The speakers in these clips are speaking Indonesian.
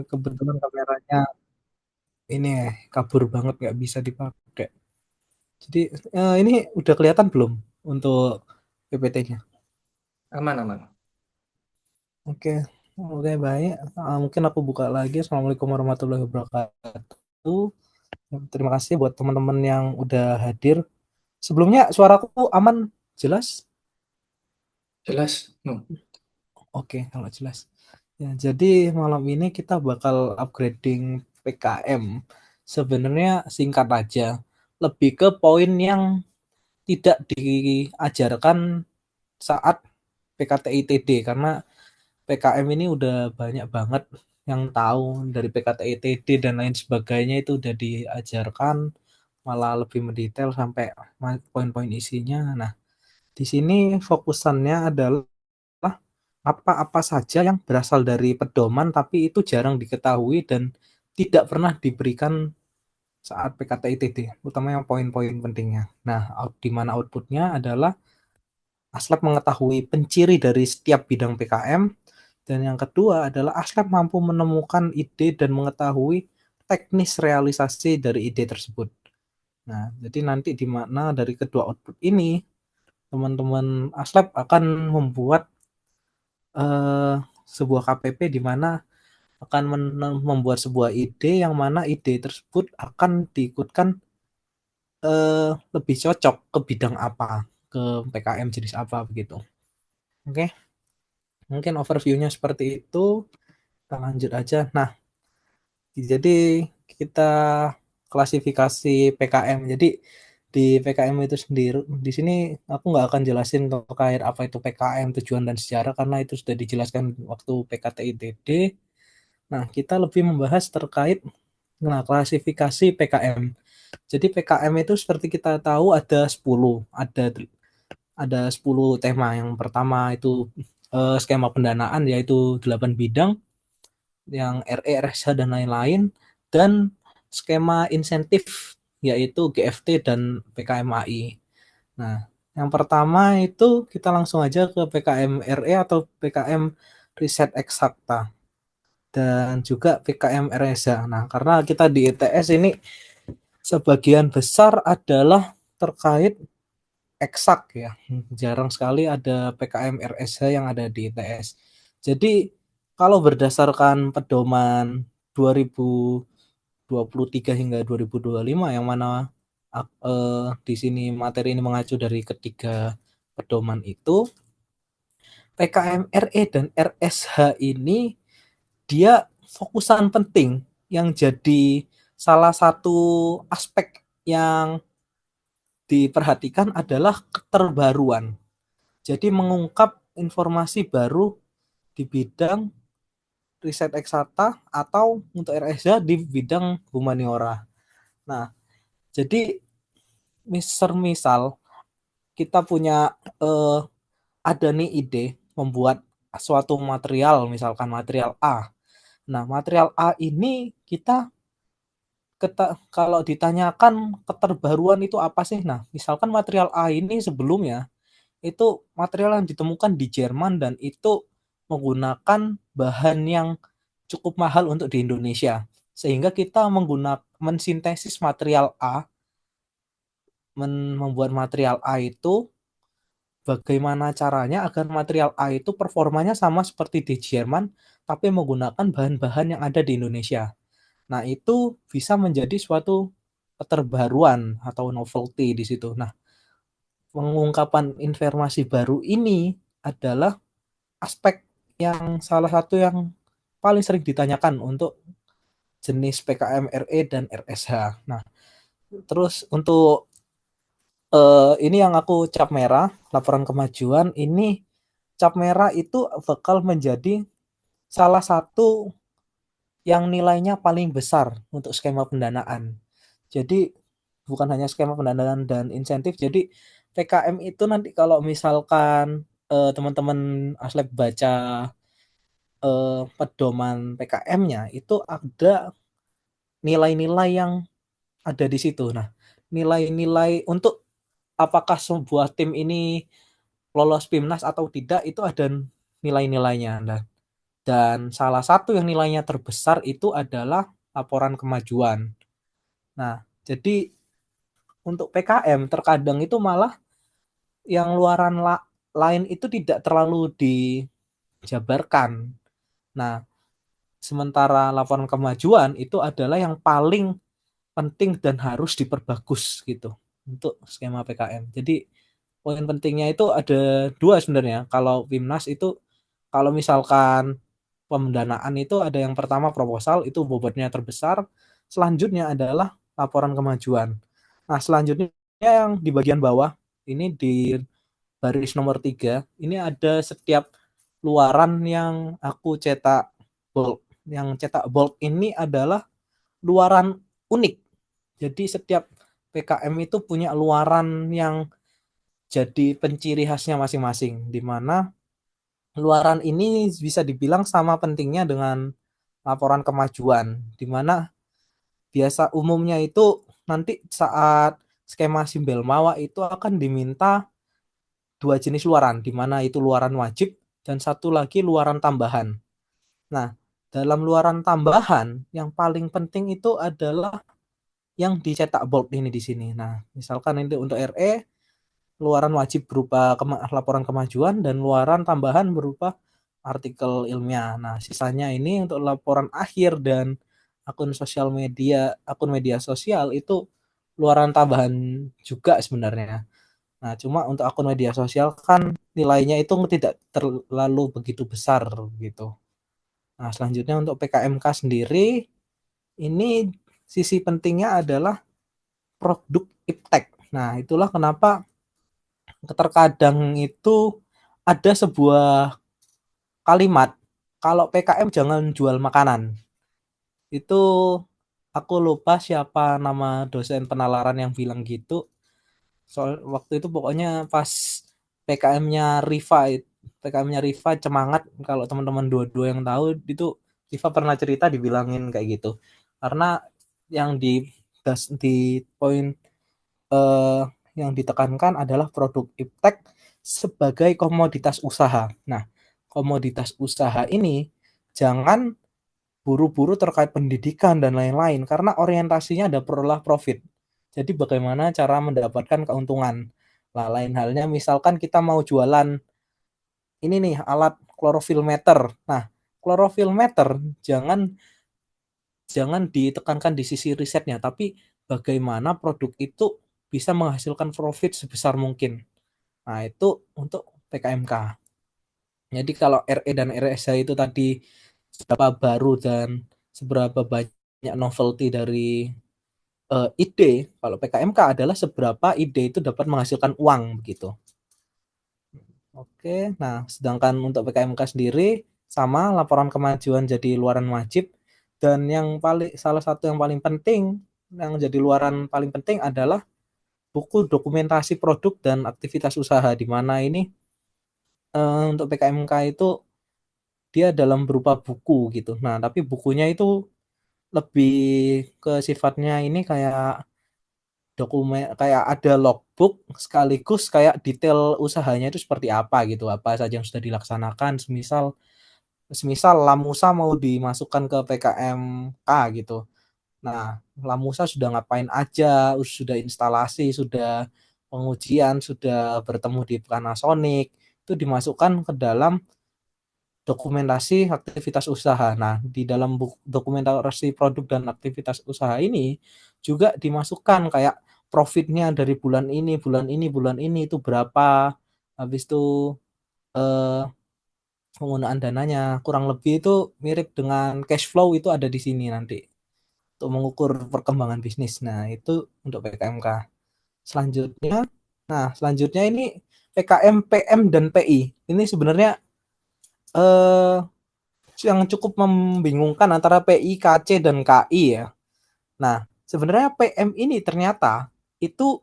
kebetulan kameranya ini kabur banget nggak bisa dipakai. Jadi ini udah kelihatan belum untuk PPT-nya? Aman, aman. Oke, oke baik. Mungkin aku buka lagi. Assalamualaikum warahmatullahi wabarakatuh. Terima kasih buat teman-teman yang udah hadir. Sebelumnya suaraku aman, jelas? Jelas. No. Oke, kalau jelas. Ya, jadi malam ini kita bakal upgrading PKM. Sebenarnya singkat aja, lebih ke poin yang tidak diajarkan saat PKTI-TD karena PKM ini udah banyak banget yang tahu dari PKTI-TD dan lain sebagainya itu udah diajarkan malah lebih mendetail sampai poin-poin isinya. Nah, di sini fokusannya adalah apa-apa saja yang berasal dari pedoman tapi itu jarang diketahui dan tidak pernah diberikan saat PKTI-TD, utama yang poin-poin pentingnya. Nah, di mana outputnya adalah Aslab mengetahui penciri dari setiap bidang PKM, dan yang kedua adalah Aslab mampu menemukan ide dan mengetahui teknis realisasi dari ide tersebut. Nah, jadi nanti di mana dari kedua output ini, teman-teman Aslab akan membuat eh, sebuah KPP di mana akan membuat sebuah ide yang mana ide tersebut akan diikutkan lebih cocok ke bidang apa, ke PKM jenis apa begitu. Oke, mungkin overview-nya seperti itu. Kita lanjut aja. Nah, jadi kita klasifikasi PKM. Jadi di PKM itu sendiri, di sini aku nggak akan jelasin terkait apa itu PKM, tujuan dan sejarah karena itu sudah dijelaskan waktu PKTI-TD. Nah, kita lebih membahas terkait klasifikasi PKM. Jadi PKM itu seperti kita tahu ada 10, ada 10 tema. Yang pertama itu skema pendanaan yaitu 8 bidang, yang RE, RSH dan lain-lain, dan skema insentif yaitu GFT dan PKMAI. Nah, yang pertama itu kita langsung aja ke PKM RE atau PKM Riset Eksakta dan juga PKM RSH. Nah, karena kita di ITS ini sebagian besar adalah terkait eksak ya. Jarang sekali ada PKM RSH yang ada di ITS. Jadi kalau berdasarkan pedoman 2023 hingga 2025 yang mana di sini materi ini mengacu dari ketiga pedoman itu, PKM RE dan RSH ini dia fokusan penting yang jadi salah satu aspek yang diperhatikan adalah keterbaruan. Jadi mengungkap informasi baru di bidang riset eksakta atau untuk RSH di bidang humaniora. Nah, jadi misal kita punya ada nih ide membuat suatu material, misalkan material A. Nah, material A ini kita kalau ditanyakan keterbaruan itu apa sih? Nah, misalkan material A ini sebelumnya itu material yang ditemukan di Jerman dan itu menggunakan bahan yang cukup mahal untuk di Indonesia. Sehingga kita menggunakan mensintesis material A, membuat material A itu bagaimana caranya agar material A itu performanya sama seperti di Jerman tapi menggunakan bahan-bahan yang ada di Indonesia. Nah, itu bisa menjadi suatu keterbaruan atau novelty di situ. Nah, pengungkapan informasi baru ini adalah aspek yang salah satu yang paling sering ditanyakan untuk jenis PKM RE dan RSH. Nah, terus untuk ini yang aku cap merah, laporan kemajuan ini cap merah itu bakal menjadi salah satu yang nilainya paling besar untuk skema pendanaan. Jadi bukan hanya skema pendanaan dan insentif. Jadi PKM itu nanti kalau misalkan teman-teman Aslep baca pedoman PKM-nya itu ada nilai-nilai yang ada di situ. Nah, nilai-nilai untuk apakah sebuah tim ini lolos PIMNAS atau tidak itu ada nilai-nilainya. Nah, Dan salah satu yang nilainya terbesar itu adalah laporan kemajuan. Nah, jadi untuk PKM terkadang itu malah yang luaran lain itu tidak terlalu dijabarkan. Nah, sementara laporan kemajuan itu adalah yang paling penting dan harus diperbagus gitu untuk skema PKM. Jadi poin pentingnya itu ada dua sebenarnya. Kalau Wimnas itu kalau misalkan pendanaan itu ada yang pertama proposal itu bobotnya terbesar, selanjutnya adalah laporan kemajuan. Nah, selanjutnya yang di bagian bawah ini di baris nomor 3 ini ada setiap luaran yang aku cetak bulk. Yang cetak bulk ini adalah luaran unik. Jadi setiap PKM itu punya luaran yang jadi penciri khasnya masing-masing, di mana luaran ini bisa dibilang sama pentingnya dengan laporan kemajuan, di mana biasa umumnya itu nanti saat skema simbel mawa itu akan diminta dua jenis luaran, di mana itu luaran wajib dan satu lagi luaran tambahan. Nah, dalam luaran tambahan yang paling penting itu adalah yang dicetak bold ini di sini. Nah, misalkan ini untuk RE, luaran wajib berupa laporan kemajuan dan luaran tambahan berupa artikel ilmiah. Nah, sisanya ini untuk laporan akhir dan akun media sosial itu luaran tambahan juga sebenarnya. Nah, cuma untuk akun media sosial kan nilainya itu tidak terlalu begitu besar gitu. Nah, selanjutnya untuk PKMK sendiri, ini sisi pentingnya adalah produk iptek. Nah, itulah kenapa terkadang itu ada sebuah kalimat, kalau PKM jangan jual makanan. Itu aku lupa siapa nama dosen penalaran yang bilang gitu. Soal waktu itu pokoknya pas PKM-nya Riva, PKM-nya Riva Cemangat, kalau teman-teman dua-dua yang tahu itu Riva pernah cerita dibilangin kayak gitu. Karena yang di poin eh, yang ditekankan adalah produk iptek sebagai komoditas usaha. Nah, komoditas usaha ini jangan buru-buru terkait pendidikan dan lain-lain karena orientasinya ada perolah profit. Jadi bagaimana cara mendapatkan keuntungan. Nah, lain halnya misalkan kita mau jualan ini nih alat chlorophyll meter. Nah, chlorophyll meter jangan jangan ditekankan di sisi risetnya, tapi bagaimana produk itu bisa menghasilkan profit sebesar mungkin. Nah, itu untuk PKMK. Jadi kalau RE dan RSH itu tadi seberapa baru dan seberapa banyak novelty dari ide, kalau PKMK adalah seberapa ide itu dapat menghasilkan uang begitu. Oke, nah sedangkan untuk PKMK sendiri sama laporan kemajuan jadi luaran wajib dan yang paling salah satu yang paling penting yang jadi luaran paling penting adalah buku dokumentasi produk dan aktivitas usaha di mana ini untuk PKMK itu dia dalam berupa buku gitu. Nah, tapi bukunya itu lebih ke sifatnya ini kayak dokumen kayak ada logbook sekaligus kayak detail usahanya itu seperti apa gitu, apa saja yang sudah dilaksanakan, semisal semisal Lamusa mau dimasukkan ke PKMK gitu. Nah, Lamusa sudah ngapain aja, sudah instalasi, sudah pengujian, sudah bertemu di Panasonic, itu dimasukkan ke dalam dokumentasi aktivitas usaha. Nah, di dalam dokumentasi produk dan aktivitas usaha ini juga dimasukkan kayak profitnya dari bulan ini, bulan ini, bulan ini itu berapa. Habis itu eh, penggunaan dananya kurang lebih itu mirip dengan cash flow itu ada di sini nanti untuk mengukur perkembangan bisnis. Nah, itu untuk PKMK. Selanjutnya, selanjutnya ini PKM, PM dan PI. Ini sebenarnya eh yang cukup membingungkan antara PI, KC, dan KI ya. Nah, sebenarnya PM ini ternyata itu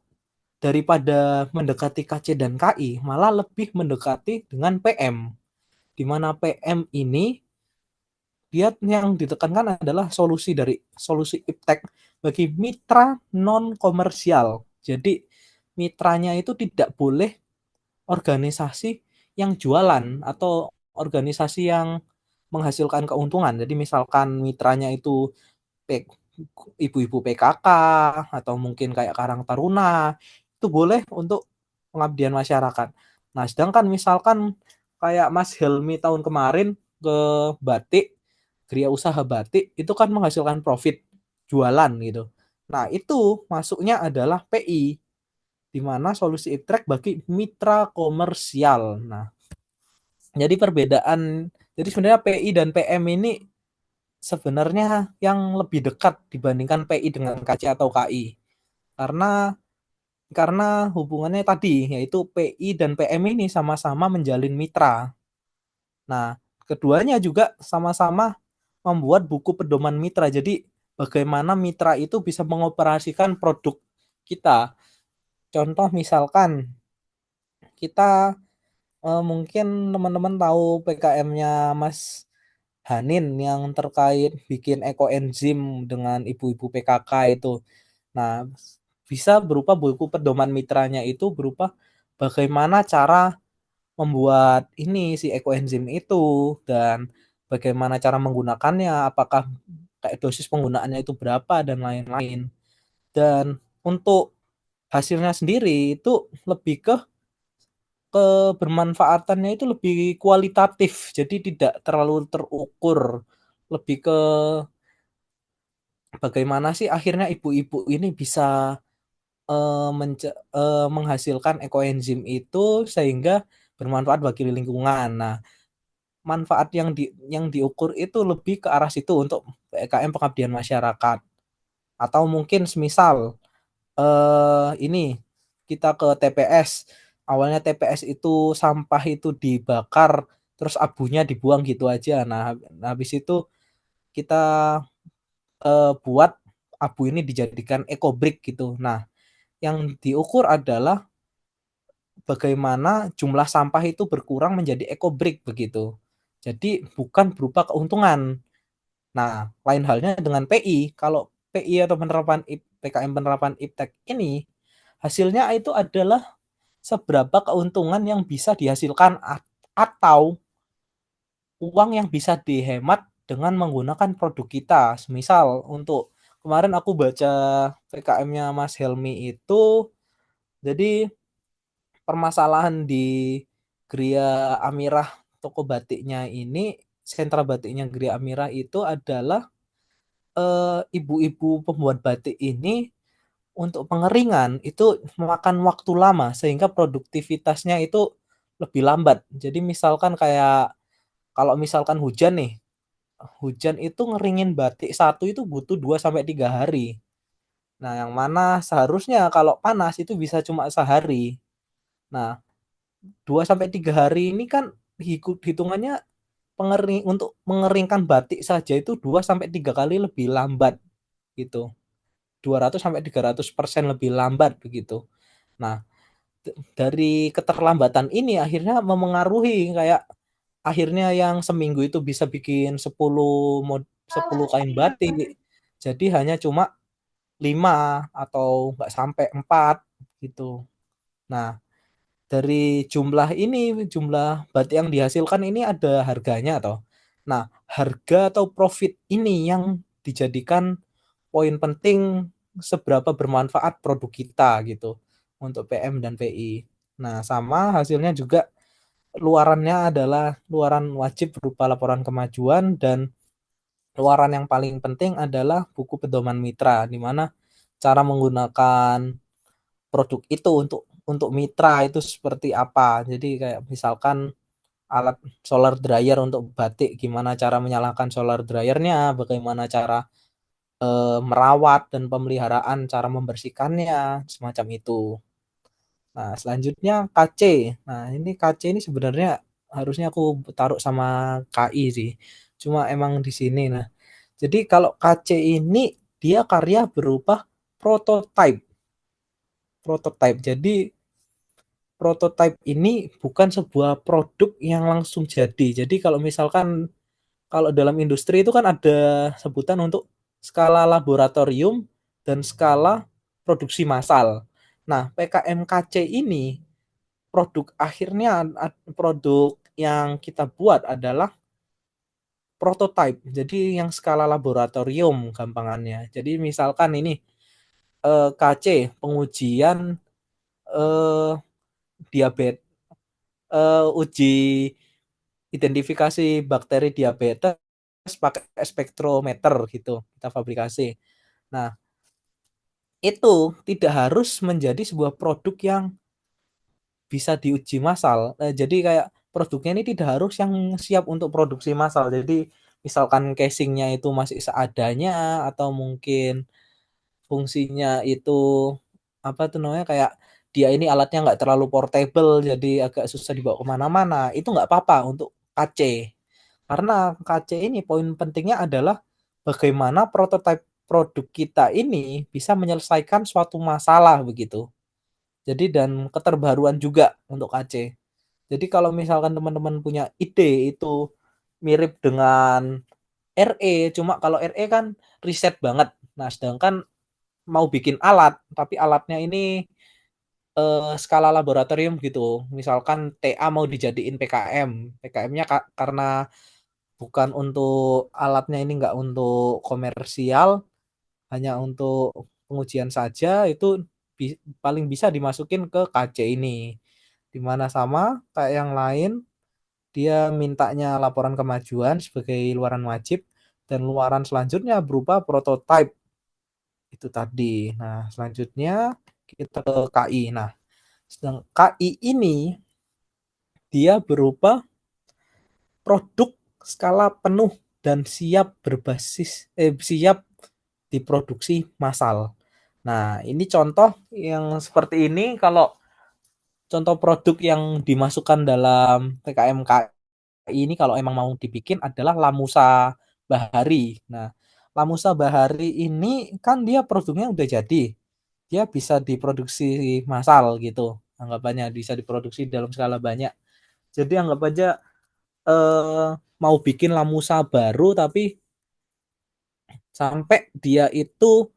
daripada mendekati KC dan KI, malah lebih mendekati dengan PM. Di mana PM ini dia yang ditekankan adalah solusi iptek bagi mitra non komersial. Jadi mitranya itu tidak boleh organisasi yang jualan atau organisasi yang menghasilkan keuntungan. Jadi misalkan mitranya itu P ibu-ibu PKK atau mungkin kayak Karang Taruna, itu boleh untuk pengabdian masyarakat. Nah, sedangkan misalkan kayak Mas Helmi tahun kemarin ke batik, Gria Usaha Batik, itu kan menghasilkan profit jualan gitu. Nah, itu masuknya adalah PI, di mana solusi iptrek bagi mitra komersial. Nah, jadi perbedaan, jadi sebenarnya PI dan PM ini sebenarnya yang lebih dekat dibandingkan PI dengan KC atau KI. Karena hubungannya tadi yaitu PI dan PM ini sama-sama menjalin mitra. Nah, keduanya juga sama-sama membuat buku pedoman mitra. Jadi bagaimana mitra itu bisa mengoperasikan produk kita. Contoh misalkan kita mungkin teman-teman tahu PKM-nya Mas Hanin yang terkait bikin ekoenzim dengan ibu-ibu PKK itu. Nah, bisa berupa buku pedoman mitranya itu berupa bagaimana cara membuat ini si ekoenzim itu dan bagaimana cara menggunakannya, apakah kayak dosis penggunaannya itu berapa dan lain-lain. Dan untuk hasilnya sendiri itu lebih ke kebermanfaatannya itu lebih kualitatif, jadi tidak terlalu terukur, lebih ke bagaimana sih akhirnya ibu-ibu ini bisa menghasilkan ekoenzim itu sehingga bermanfaat bagi lingkungan. Nah, manfaat yang diukur itu lebih ke arah situ untuk PKM pengabdian masyarakat. Atau mungkin semisal ini kita ke TPS. Awalnya TPS itu sampah itu dibakar terus abunya dibuang gitu aja. Nah, habis itu kita buat abu ini dijadikan ekobrik gitu. Nah, yang diukur adalah bagaimana jumlah sampah itu berkurang menjadi ekobrik begitu. Jadi bukan berupa keuntungan. Nah, lain halnya dengan PI. Kalau PI atau PKM penerapan iptek ini hasilnya itu adalah seberapa keuntungan yang bisa dihasilkan atau uang yang bisa dihemat dengan menggunakan produk kita. Misal untuk kemarin aku baca PKM-nya Mas Helmi itu, jadi permasalahan di Gria Amirah toko batiknya ini, sentra batiknya Gria Amirah itu adalah ibu-ibu pembuat batik ini untuk pengeringan itu memakan waktu lama sehingga produktivitasnya itu lebih lambat. Jadi misalkan kayak kalau misalkan hujan nih, hujan itu ngeringin batik satu itu butuh 2 sampai 3 hari. Nah, yang mana seharusnya kalau panas itu bisa cuma sehari. Nah, 2 sampai 3 hari ini kan hitungannya untuk mengeringkan batik saja itu 2 sampai 3 kali lebih lambat gitu. 200 sampai 300% lebih lambat begitu. Nah, dari keterlambatan ini akhirnya memengaruhi kayak akhirnya yang seminggu itu bisa bikin 10 kain batik. Jadi hanya cuma 5 atau nggak sampai 4 gitu. Nah, dari jumlah batik yang dihasilkan ini ada harganya toh. Nah, harga atau profit ini yang dijadikan poin penting seberapa bermanfaat produk kita gitu untuk PM dan PI. Nah, sama hasilnya juga luarannya adalah luaran wajib berupa laporan kemajuan dan luaran yang paling penting adalah buku pedoman mitra di mana cara menggunakan produk itu untuk mitra itu seperti apa. Jadi kayak misalkan alat solar dryer untuk batik, gimana cara menyalakan solar dryernya, bagaimana cara merawat dan pemeliharaan, cara membersihkannya, semacam itu. Nah, selanjutnya KC. Nah, ini KC ini sebenarnya harusnya aku taruh sama KI sih. Cuma emang di sini. Nah, jadi kalau KC ini dia karya berupa prototype. Prototype. Jadi prototype ini bukan sebuah produk yang langsung jadi. Jadi kalau misalkan kalau dalam industri itu kan ada sebutan untuk skala laboratorium dan skala produksi massal. Nah, PKMKC ini produk akhirnya produk yang kita buat adalah prototype. Jadi yang skala laboratorium gampangannya. Jadi misalkan ini KC pengujian eh, diabetes, uji identifikasi bakteri diabetes pakai spektrometer gitu kita fabrikasi. Nah, itu tidak harus menjadi sebuah produk yang bisa diuji massal. Jadi kayak produknya ini tidak harus yang siap untuk produksi massal. Jadi misalkan casingnya itu masih seadanya atau mungkin fungsinya itu apa tuh namanya kayak dia ini alatnya nggak terlalu portable jadi agak susah dibawa kemana-mana itu nggak apa-apa untuk KC karena KC ini poin pentingnya adalah bagaimana prototipe produk kita ini bisa menyelesaikan suatu masalah begitu. Jadi dan keterbaruan juga untuk KC. Jadi kalau misalkan teman-teman punya ide itu mirip dengan RE, cuma kalau RE kan riset banget. Nah, sedangkan mau bikin alat, tapi alatnya ini skala laboratorium gitu. Misalkan TA mau dijadiin PKM. PKM-nya karena bukan untuk alatnya ini nggak untuk komersial, hanya untuk pengujian saja itu paling bisa dimasukin ke KC ini. Dimana sama kayak yang lain dia mintanya laporan kemajuan sebagai luaran wajib dan luaran selanjutnya berupa prototype itu tadi. Nah, selanjutnya kita ke KI. Nah, sedang KI ini dia berupa produk skala penuh dan siap diproduksi massal. Nah, ini contoh yang seperti ini kalau contoh produk yang dimasukkan dalam PKM KI ini kalau emang mau dibikin adalah Lamusa Bahari. Nah, Lamusa Bahari ini kan dia produknya udah jadi. Dia bisa diproduksi massal gitu. Anggapannya bisa diproduksi dalam skala banyak. Jadi anggap aja mau bikin Lamusa baru tapi sampai dia itu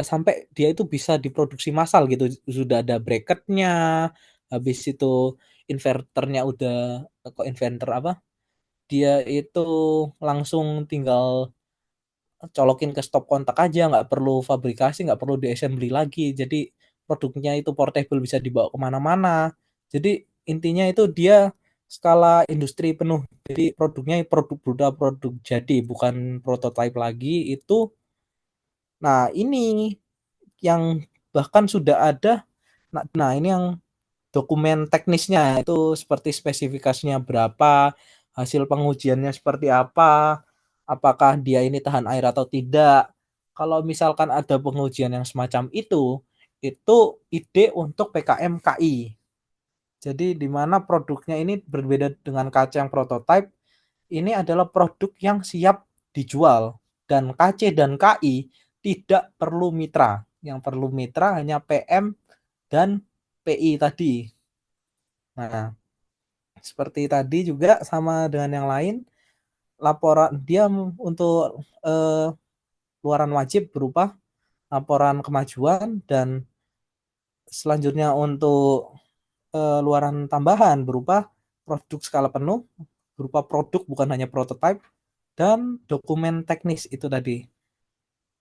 sampai dia itu bisa diproduksi massal gitu sudah ada bracketnya habis itu inverternya udah kok inverter apa dia itu langsung tinggal colokin ke stop kontak aja nggak perlu fabrikasi nggak perlu diassembly lagi jadi produknya itu portable bisa dibawa kemana-mana jadi intinya itu dia skala industri penuh jadi produknya produk jadi bukan prototype lagi itu nah ini yang bahkan sudah ada nah ini yang dokumen teknisnya itu seperti spesifikasinya berapa, hasil pengujiannya seperti apa, apakah dia ini tahan air atau tidak. Kalau misalkan ada pengujian yang semacam itu ide untuk PKM KI. Jadi di mana produknya ini berbeda dengan kaca yang prototype, ini adalah produk yang siap dijual dan KC dan KI tidak perlu mitra. Yang perlu mitra hanya PM dan PI tadi. Nah, seperti tadi juga sama dengan yang lain, laporan dia untuk luaran wajib berupa laporan kemajuan dan selanjutnya untuk luaran tambahan berupa produk skala penuh, berupa produk bukan hanya prototype dan dokumen teknis itu tadi.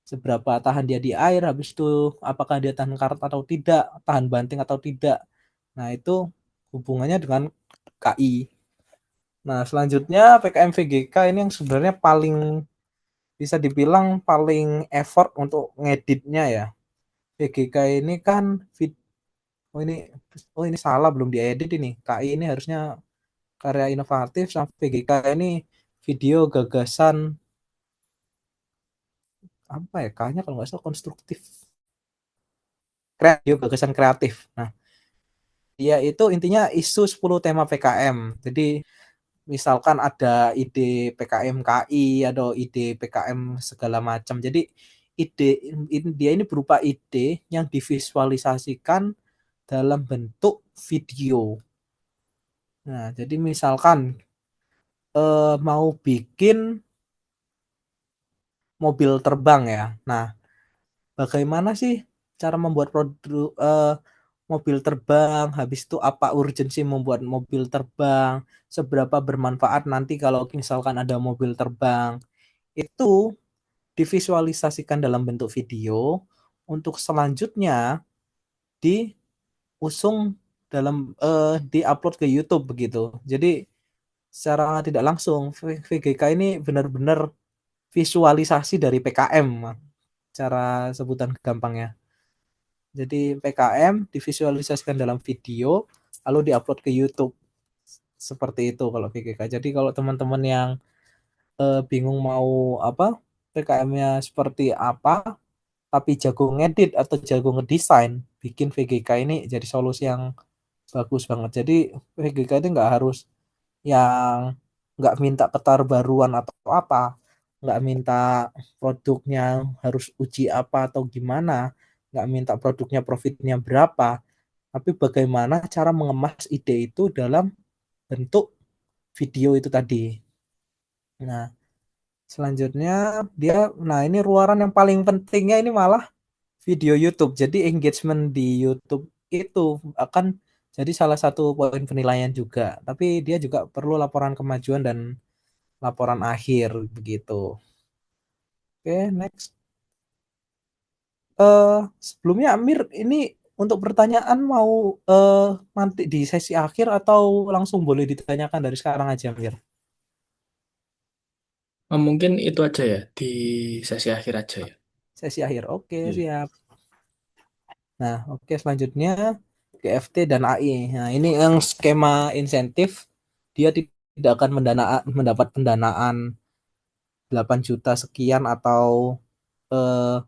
Seberapa tahan dia di air, habis itu apakah dia tahan karat atau tidak, tahan banting atau tidak. Nah, itu hubungannya dengan KI. Nah, selanjutnya PKM VGK ini yang sebenarnya paling bisa dibilang paling effort untuk ngeditnya ya. VGK ini kan oh ini salah belum diedit ini. KI ini harusnya karya inovatif sama VGK ini video gagasan apa ya kayaknya kalau nggak salah konstruktif video gagasan kreatif. Nah, dia itu intinya isu 10 tema PKM. Jadi misalkan ada ide PKM KI atau ide PKM segala macam. Jadi ide dia ini berupa ide yang divisualisasikan dalam bentuk video. Nah, jadi misalkan mau bikin mobil terbang ya. Nah, bagaimana sih cara membuat produk mobil terbang, habis itu apa urgensi membuat mobil terbang, seberapa bermanfaat nanti kalau misalkan ada mobil terbang. Itu divisualisasikan dalam bentuk video untuk selanjutnya diusung diupload ke YouTube begitu. Jadi secara tidak langsung VGK ini benar-benar visualisasi dari PKM, cara sebutan gampangnya. Jadi PKM divisualisasikan dalam video lalu diupload ke YouTube. Seperti itu kalau VGK. Jadi kalau teman-teman yang bingung mau apa PKM-nya seperti apa tapi jago ngedit atau jago ngedesain, bikin VGK ini jadi solusi yang bagus banget. Jadi VGK itu nggak harus yang nggak minta keterbaruan atau apa, nggak minta produknya harus uji apa atau gimana, nggak minta produknya profitnya berapa, tapi bagaimana cara mengemas ide itu dalam bentuk video itu tadi. Nah, selanjutnya nah ini ruaran yang paling pentingnya ini malah video YouTube. Jadi engagement di YouTube itu akan jadi salah satu poin penilaian juga. Tapi dia juga perlu laporan kemajuan dan laporan akhir begitu. Oke, next. Sebelumnya Amir ini untuk pertanyaan mau nanti di sesi akhir atau langsung boleh ditanyakan dari sekarang aja, Amir? Mungkin itu aja ya di sesi akhir aja ya. Sesi akhir. Oke, Iya. siap. Nah, oke selanjutnya GFT dan AI. Nah, ini yang skema insentif dia tidak akan mendapat pendanaan 8 juta sekian atau eh,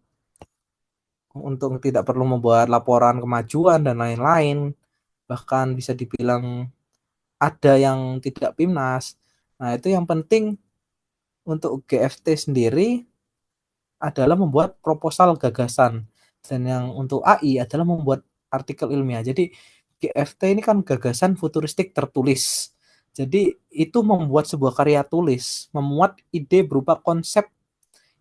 untuk tidak perlu membuat laporan kemajuan dan lain-lain. Bahkan bisa dibilang ada yang tidak PIMNAS. Nah, itu yang penting untuk GFT sendiri adalah membuat proposal gagasan. Dan yang untuk AI adalah membuat artikel ilmiah. Jadi GFT ini kan gagasan futuristik tertulis. Jadi itu membuat sebuah karya tulis, memuat ide berupa konsep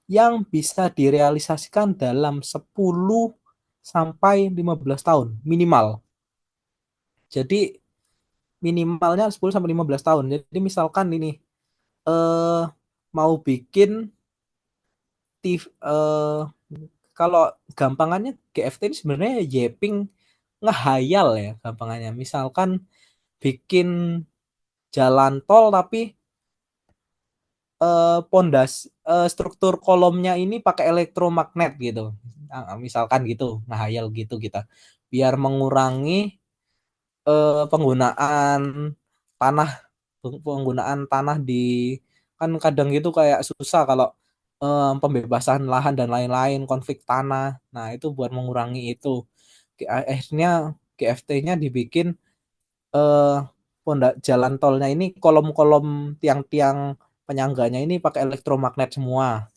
yang bisa direalisasikan dalam 10 sampai 15 tahun minimal. Jadi minimalnya 10 sampai 15 tahun. Jadi misalkan ini eh mau bikin TV, kalau gampangannya GFT ini sebenarnya Yeping ngehayal ya gampangannya. Misalkan bikin jalan tol tapi struktur kolomnya ini pakai elektromagnet gitu. Nah, misalkan gitu, ngehayal gitu kita. Biar mengurangi penggunaan tanah di kan kadang gitu kayak susah kalau pembebasan lahan dan lain-lain, konflik tanah. Nah, itu buat mengurangi itu. Akhirnya GFT-nya dibikin eh jalan tolnya ini kolom-kolom tiang-tiang penyangganya ini pakai elektromagnet semua.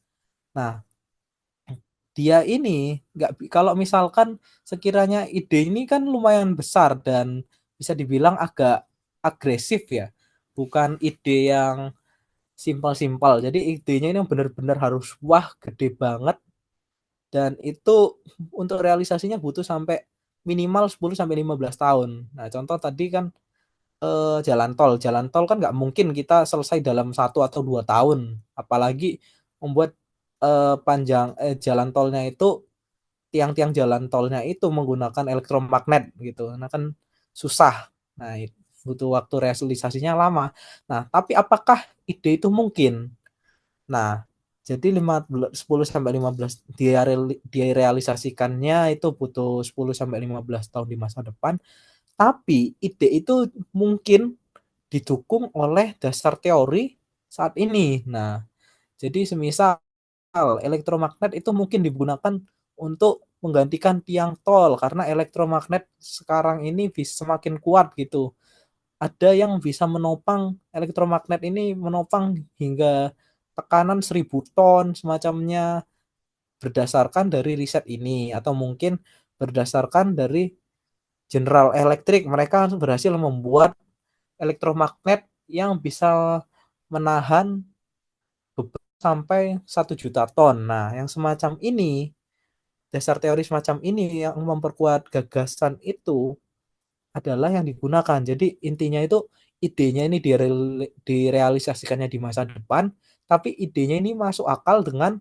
Nah, dia ini nggak kalau misalkan sekiranya ide ini kan lumayan besar dan bisa dibilang agak agresif ya, bukan ide yang simpel-simpel. Jadi idenya ini benar-benar harus wah gede banget dan itu untuk realisasinya butuh sampai minimal 10 sampai 15 tahun. Nah, contoh tadi kan jalan tol. Jalan tol kan nggak mungkin kita selesai dalam 1 atau 2 tahun. Apalagi membuat jalan tolnya itu tiang-tiang jalan tolnya itu menggunakan elektromagnet gitu. Nah kan susah. Nah, butuh waktu realisasinya lama. Nah, tapi apakah ide itu mungkin? Nah, jadi 10 sampai 15 direalisasikannya itu butuh 10 sampai 15 tahun di masa depan, tapi ide itu mungkin didukung oleh dasar teori saat ini. Nah, jadi semisal elektromagnet itu mungkin digunakan untuk menggantikan tiang tol karena elektromagnet sekarang ini bisa semakin kuat gitu. Ada yang bisa menopang elektromagnet ini menopang hingga tekanan 1.000 ton semacamnya berdasarkan dari riset ini atau mungkin berdasarkan dari General Electric mereka berhasil membuat elektromagnet yang bisa menahan sampai 1 juta ton. Nah, yang semacam ini dasar teori semacam ini yang memperkuat gagasan itu adalah yang digunakan. Jadi intinya itu idenya ini direalisasikannya di masa depan, tapi idenya ini masuk akal dengan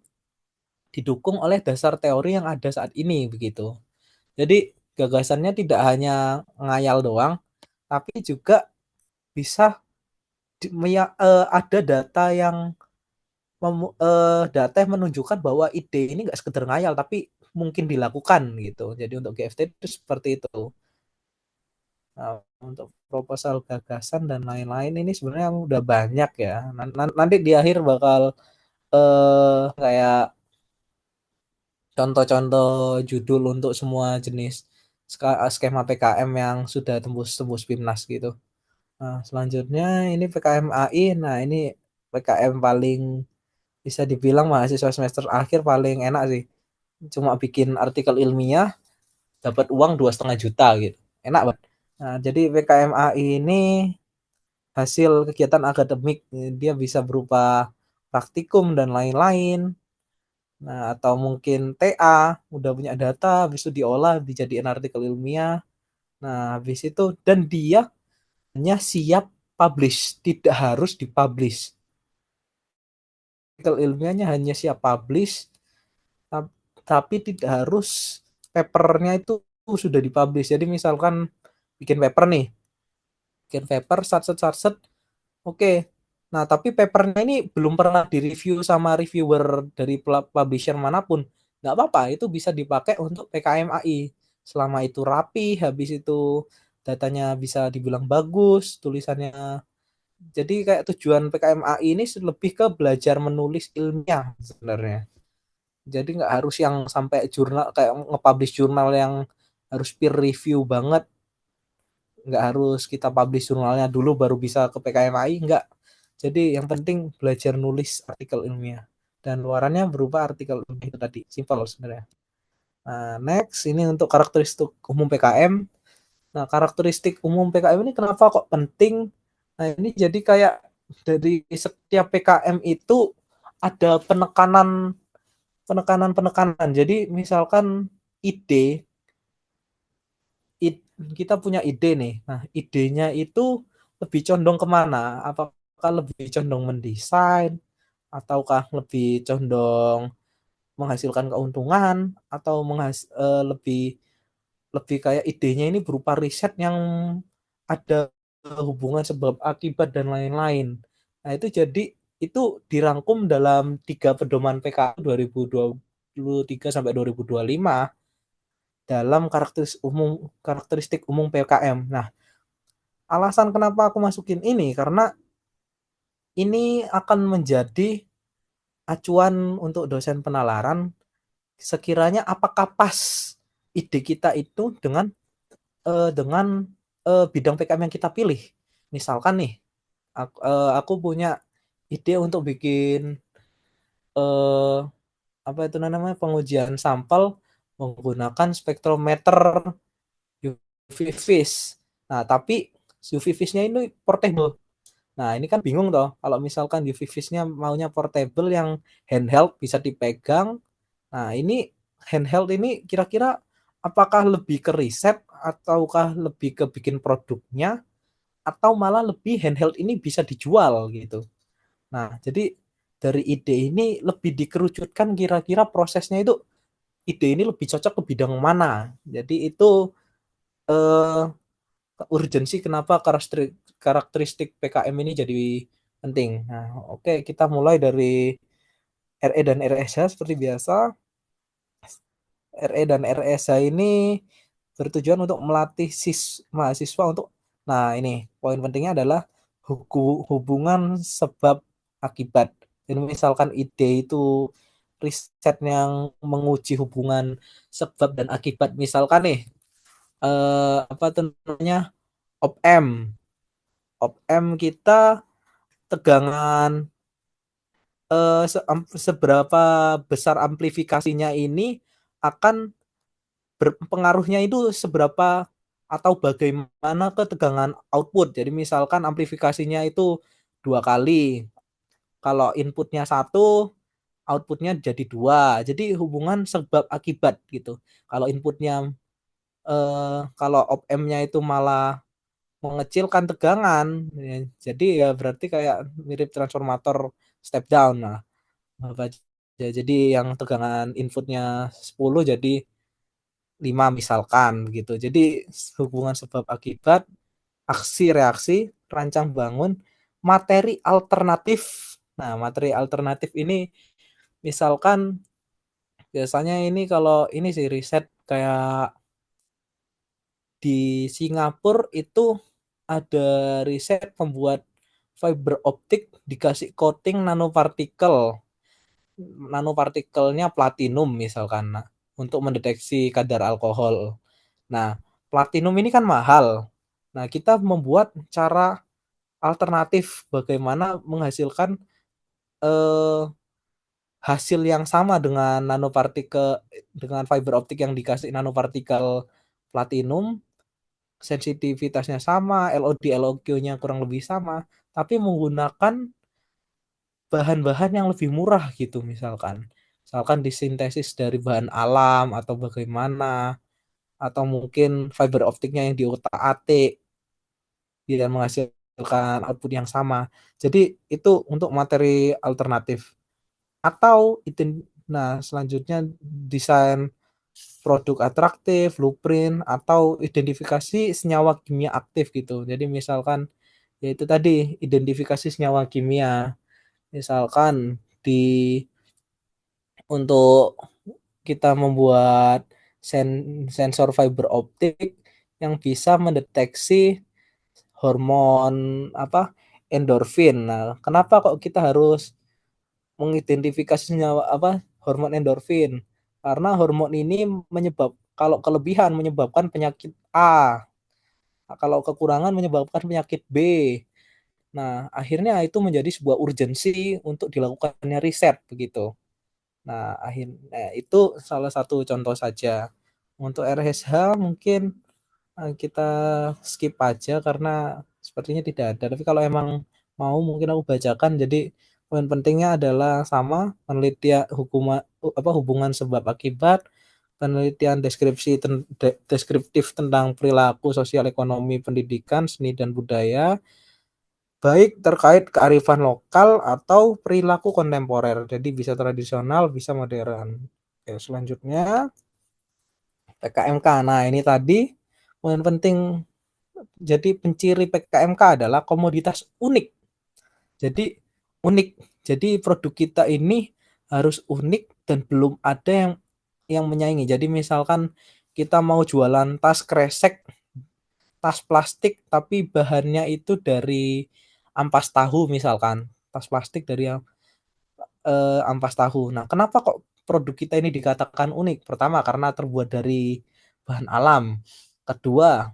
didukung oleh dasar teori yang ada saat ini begitu. Jadi gagasannya tidak hanya ngayal doang, tapi juga bisa ada data yang data yang menunjukkan bahwa ide ini nggak sekedar ngayal tapi mungkin dilakukan gitu. Jadi untuk GFT itu seperti itu. Nah, untuk proposal gagasan dan lain-lain ini sebenarnya udah banyak ya. Nanti di akhir bakal kayak contoh-contoh judul untuk semua jenis skema PKM yang sudah tembus-tembus PIMNAS gitu. Nah, selanjutnya ini PKM AI. Nah, ini PKM paling bisa dibilang mahasiswa semester akhir paling enak sih. Cuma bikin artikel ilmiah dapat uang 2,5 juta gitu. Enak banget. Nah, jadi PKM AI ini hasil kegiatan akademik, dia bisa berupa praktikum dan lain-lain. Nah, atau mungkin TA, udah punya data, habis itu diolah, dijadiin artikel ilmiah. Nah, habis itu, dan dia hanya siap publish, tidak harus dipublish. Artikel ilmiahnya hanya siap publish, tapi tidak harus papernya itu sudah dipublish. Jadi misalkan bikin paper nih, bikin paper, sat, oke. Nah, tapi papernya ini belum pernah direview sama reviewer dari publisher manapun. Nggak apa-apa, itu bisa dipakai untuk PKM AI. Selama itu rapi, habis itu datanya bisa dibilang bagus, tulisannya. Jadi kayak tujuan PKM AI ini lebih ke belajar menulis ilmiah sebenarnya. Jadi nggak harus yang sampai jurnal kayak nge-publish jurnal yang harus peer review banget. Nggak harus kita publish jurnalnya dulu baru bisa ke PKMI, nggak. Jadi yang penting belajar nulis artikel ilmiah. Dan luarannya berupa artikel ilmiah itu tadi. Simple sebenarnya. Nah, next ini untuk karakteristik umum PKM. Nah, karakteristik umum PKM ini kenapa kok penting? Nah, ini jadi kayak dari setiap PKM itu ada penekanan. Jadi misalkan ide, kita punya ide nih. Nah, idenya itu lebih condong kemana? Apakah lebih condong mendesain, ataukah lebih condong menghasilkan keuntungan, atau lebih lebih kayak idenya ini berupa riset yang ada hubungan sebab akibat dan lain-lain. Nah, itu jadi itu dirangkum dalam 3 pedoman PKM 2023 sampai 2025 dalam karakteristik umum PKM. Nah, alasan kenapa aku masukin ini karena ini akan menjadi acuan untuk dosen penalaran sekiranya apakah pas ide kita itu dengan bidang PKM yang kita pilih. Misalkan nih, aku punya ide untuk bikin eh, apa itu namanya pengujian sampel menggunakan spektrometer UV vis. Nah, tapi UV visnya ini portable. Nah, ini kan bingung toh. Kalau misalkan UV vis-nya maunya portable yang handheld bisa dipegang. Nah, ini handheld ini kira-kira apakah lebih ke riset ataukah lebih ke bikin produknya atau malah lebih handheld ini bisa dijual gitu. Nah, jadi dari ide ini lebih dikerucutkan kira-kira prosesnya itu ide ini lebih cocok ke bidang mana. Jadi itu eh, urgensi kenapa karakteristik PKM ini jadi penting. Nah, oke, kita mulai dari RE dan RSH seperti biasa. RE dan RSH ini bertujuan untuk melatih mahasiswa untuk, nah ini poin pentingnya adalah hubungan sebab akibat. Jadi misalkan ide itu riset yang menguji hubungan sebab dan akibat. Misalkan nih, apa tuh namanya, OPM. OPM kita tegangan seberapa besar amplifikasinya ini akan berpengaruhnya itu seberapa atau bagaimana ketegangan output. Jadi misalkan amplifikasinya itu 2 kali. Kalau inputnya 1, outputnya jadi 2. Jadi hubungan sebab akibat gitu. Kalau inputnya kalau op-ampnya itu malah mengecilkan tegangan, ya, jadi ya berarti kayak mirip transformator step down. Nah, jadi yang tegangan inputnya 10 jadi 5 misalkan gitu. Jadi hubungan sebab akibat, aksi reaksi, rancang bangun, materi alternatif. Nah, materi alternatif ini misalkan biasanya ini kalau ini sih riset kayak di Singapura itu ada riset membuat fiber optik dikasih coating nanopartikel. Nanopartikelnya platinum misalkan, nah, untuk mendeteksi kadar alkohol. Nah, platinum ini kan mahal. Nah, kita membuat cara alternatif bagaimana menghasilkan eh, hasil yang sama dengan nanopartikel dengan fiber optik yang dikasih nanopartikel platinum, sensitivitasnya sama, LOD LOQ-nya kurang lebih sama, tapi menggunakan bahan-bahan yang lebih murah gitu misalkan. Misalkan disintesis dari bahan alam atau bagaimana, atau mungkin fiber optiknya yang diotak-atik biar menghasilkan output yang sama. Jadi itu untuk materi alternatif. Atau itu, nah selanjutnya desain produk atraktif, blueprint, atau identifikasi senyawa kimia aktif gitu. Jadi misalkan yaitu tadi identifikasi senyawa kimia. Misalkan untuk kita membuat sensor fiber optik yang bisa mendeteksi hormon apa endorfin. Nah, kenapa kok kita harus mengidentifikasi senyawa apa hormon endorfin? Karena hormon ini kalau kelebihan menyebabkan penyakit A, kalau kekurangan menyebabkan penyakit B. Nah, akhirnya itu menjadi sebuah urgensi untuk dilakukannya riset begitu. Nah, akhirnya itu salah satu contoh saja. Untuk RSH mungkin kita skip aja karena sepertinya tidak ada. Tapi kalau emang mau mungkin aku bacakan. Jadi poin pentingnya adalah sama penelitian hubungan sebab akibat, penelitian deskriptif tentang perilaku sosial ekonomi pendidikan seni dan budaya, baik terkait kearifan lokal atau perilaku kontemporer. Jadi bisa tradisional, bisa modern. Oke, selanjutnya PKMK. Nah, ini tadi poin penting. Jadi penciri PKMK adalah komoditas unik. Jadi unik. Jadi produk kita ini harus unik dan belum ada yang menyaingi. Jadi misalkan kita mau jualan tas kresek, tas plastik tapi bahannya itu dari ampas tahu misalkan. Tas plastik dari ampas tahu. Nah, kenapa kok produk kita ini dikatakan unik? Pertama, karena terbuat dari bahan alam. Kedua,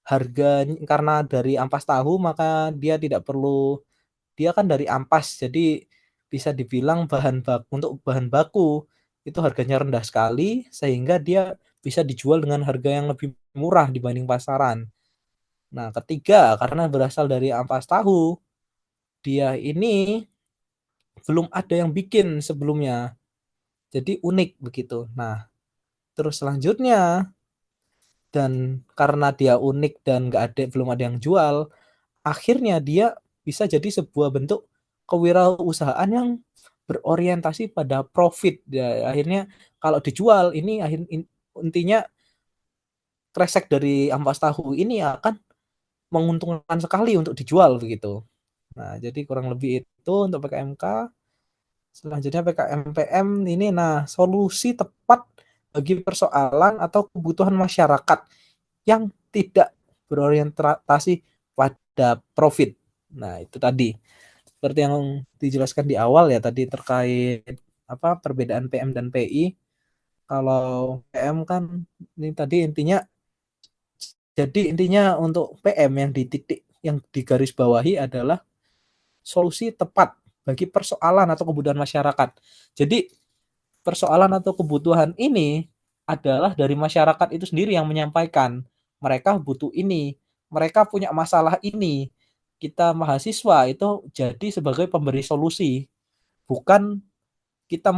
harga karena dari ampas tahu maka dia kan dari ampas. Jadi bisa dibilang untuk bahan baku itu harganya rendah sekali sehingga dia bisa dijual dengan harga yang lebih murah dibanding pasaran. Nah, ketiga, karena berasal dari ampas tahu, dia ini belum ada yang bikin sebelumnya. Jadi unik begitu. Nah, terus selanjutnya dan karena dia unik dan belum ada yang jual, akhirnya dia bisa jadi sebuah bentuk kewirausahaan yang berorientasi pada profit. Ya, akhirnya kalau dijual ini intinya kresek dari ampas tahu ini akan menguntungkan sekali untuk dijual begitu. Nah, jadi kurang lebih itu untuk PKMK. Selanjutnya PKMPM ini solusi tepat bagi persoalan atau kebutuhan masyarakat yang tidak berorientasi pada profit. Nah, itu tadi seperti yang dijelaskan di awal ya tadi terkait perbedaan PM dan PI. Kalau PM kan ini tadi intinya untuk PM yang digaris bawahi adalah solusi tepat bagi persoalan atau kebutuhan masyarakat. Jadi persoalan atau kebutuhan ini adalah dari masyarakat itu sendiri yang menyampaikan. Mereka butuh ini, mereka punya masalah ini. Kita mahasiswa itu jadi sebagai pemberi solusi, bukan kita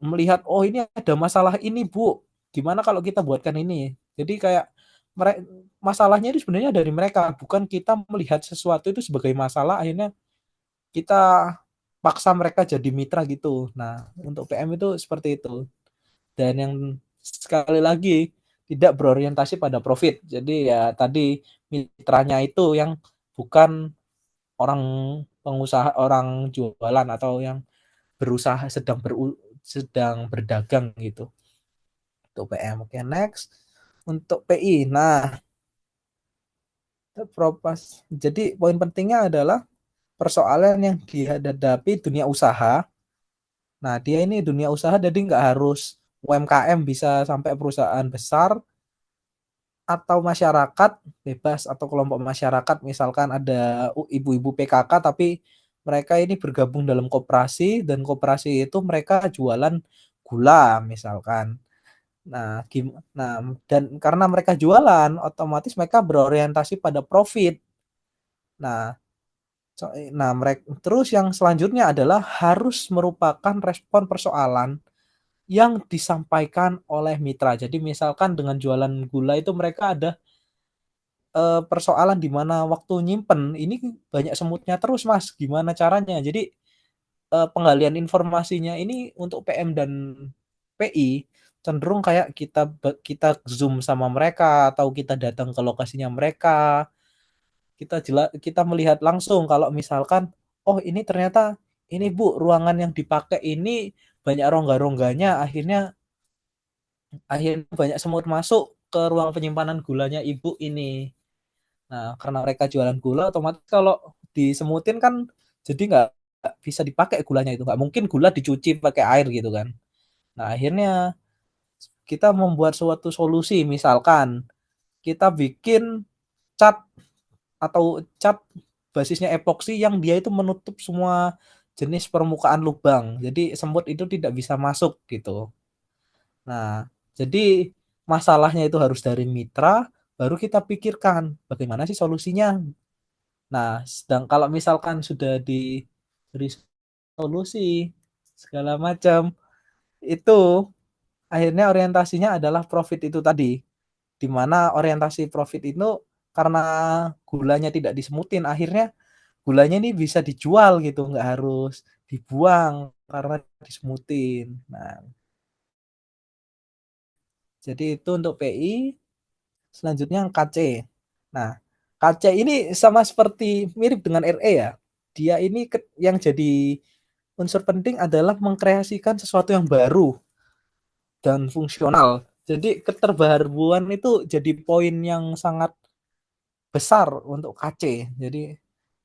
melihat, oh ini ada masalah ini Bu, gimana kalau kita buatkan ini. Jadi kayak masalahnya itu sebenarnya dari mereka, bukan kita melihat sesuatu itu sebagai masalah akhirnya kita paksa mereka jadi mitra gitu. Nah, untuk PM itu seperti itu. Dan yang sekali lagi tidak berorientasi pada profit. Jadi ya tadi mitranya itu yang bukan orang pengusaha, orang jualan atau yang berusaha sedang berdagang gitu. Untuk PM. Oke, next. Untuk PI. Nah, propas. Jadi poin pentingnya adalah persoalan yang dihadapi dunia usaha. Nah, dia ini dunia usaha jadi nggak harus UMKM, bisa sampai perusahaan besar atau masyarakat bebas atau kelompok masyarakat, misalkan ada ibu-ibu PKK tapi mereka ini bergabung dalam koperasi dan koperasi itu mereka jualan gula misalkan. Nah, dan karena mereka jualan otomatis mereka berorientasi pada profit. Nah, mereka terus yang selanjutnya adalah harus merupakan respon persoalan yang disampaikan oleh mitra. Jadi misalkan dengan jualan gula itu mereka ada persoalan di mana waktu nyimpen ini banyak semutnya terus Mas, gimana caranya? Jadi penggalian informasinya ini untuk PM dan PI cenderung kayak kita zoom sama mereka atau kita datang ke lokasinya mereka, kita melihat langsung kalau misalkan oh ini ternyata ini Bu ruangan yang dipakai ini banyak rongga-rongganya, akhirnya banyak semut masuk ke ruang penyimpanan gulanya Ibu ini. Nah, karena mereka jualan gula, otomatis kalau disemutin kan jadi nggak bisa dipakai gulanya itu. Nggak mungkin gula dicuci pakai air gitu kan. Nah, akhirnya kita membuat suatu solusi. Misalkan kita bikin cat atau cat basisnya epoksi yang dia itu menutup semua jenis permukaan lubang. Jadi semut itu tidak bisa masuk gitu. Nah, jadi masalahnya itu harus dari mitra, baru kita pikirkan bagaimana sih solusinya. Nah, sedang kalau misalkan sudah diberi solusi segala macam, itu akhirnya orientasinya adalah profit itu tadi. Di mana orientasi profit itu karena gulanya tidak disemutin, akhirnya gulanya ini bisa dijual gitu, nggak harus dibuang karena disemutin. Nah, jadi itu untuk PI. Selanjutnya yang KC. Nah, KC ini sama seperti mirip dengan RE ya. Dia ini yang jadi unsur penting adalah mengkreasikan sesuatu yang baru dan fungsional. Jadi keterbaruan itu jadi poin yang sangat besar untuk KC. Jadi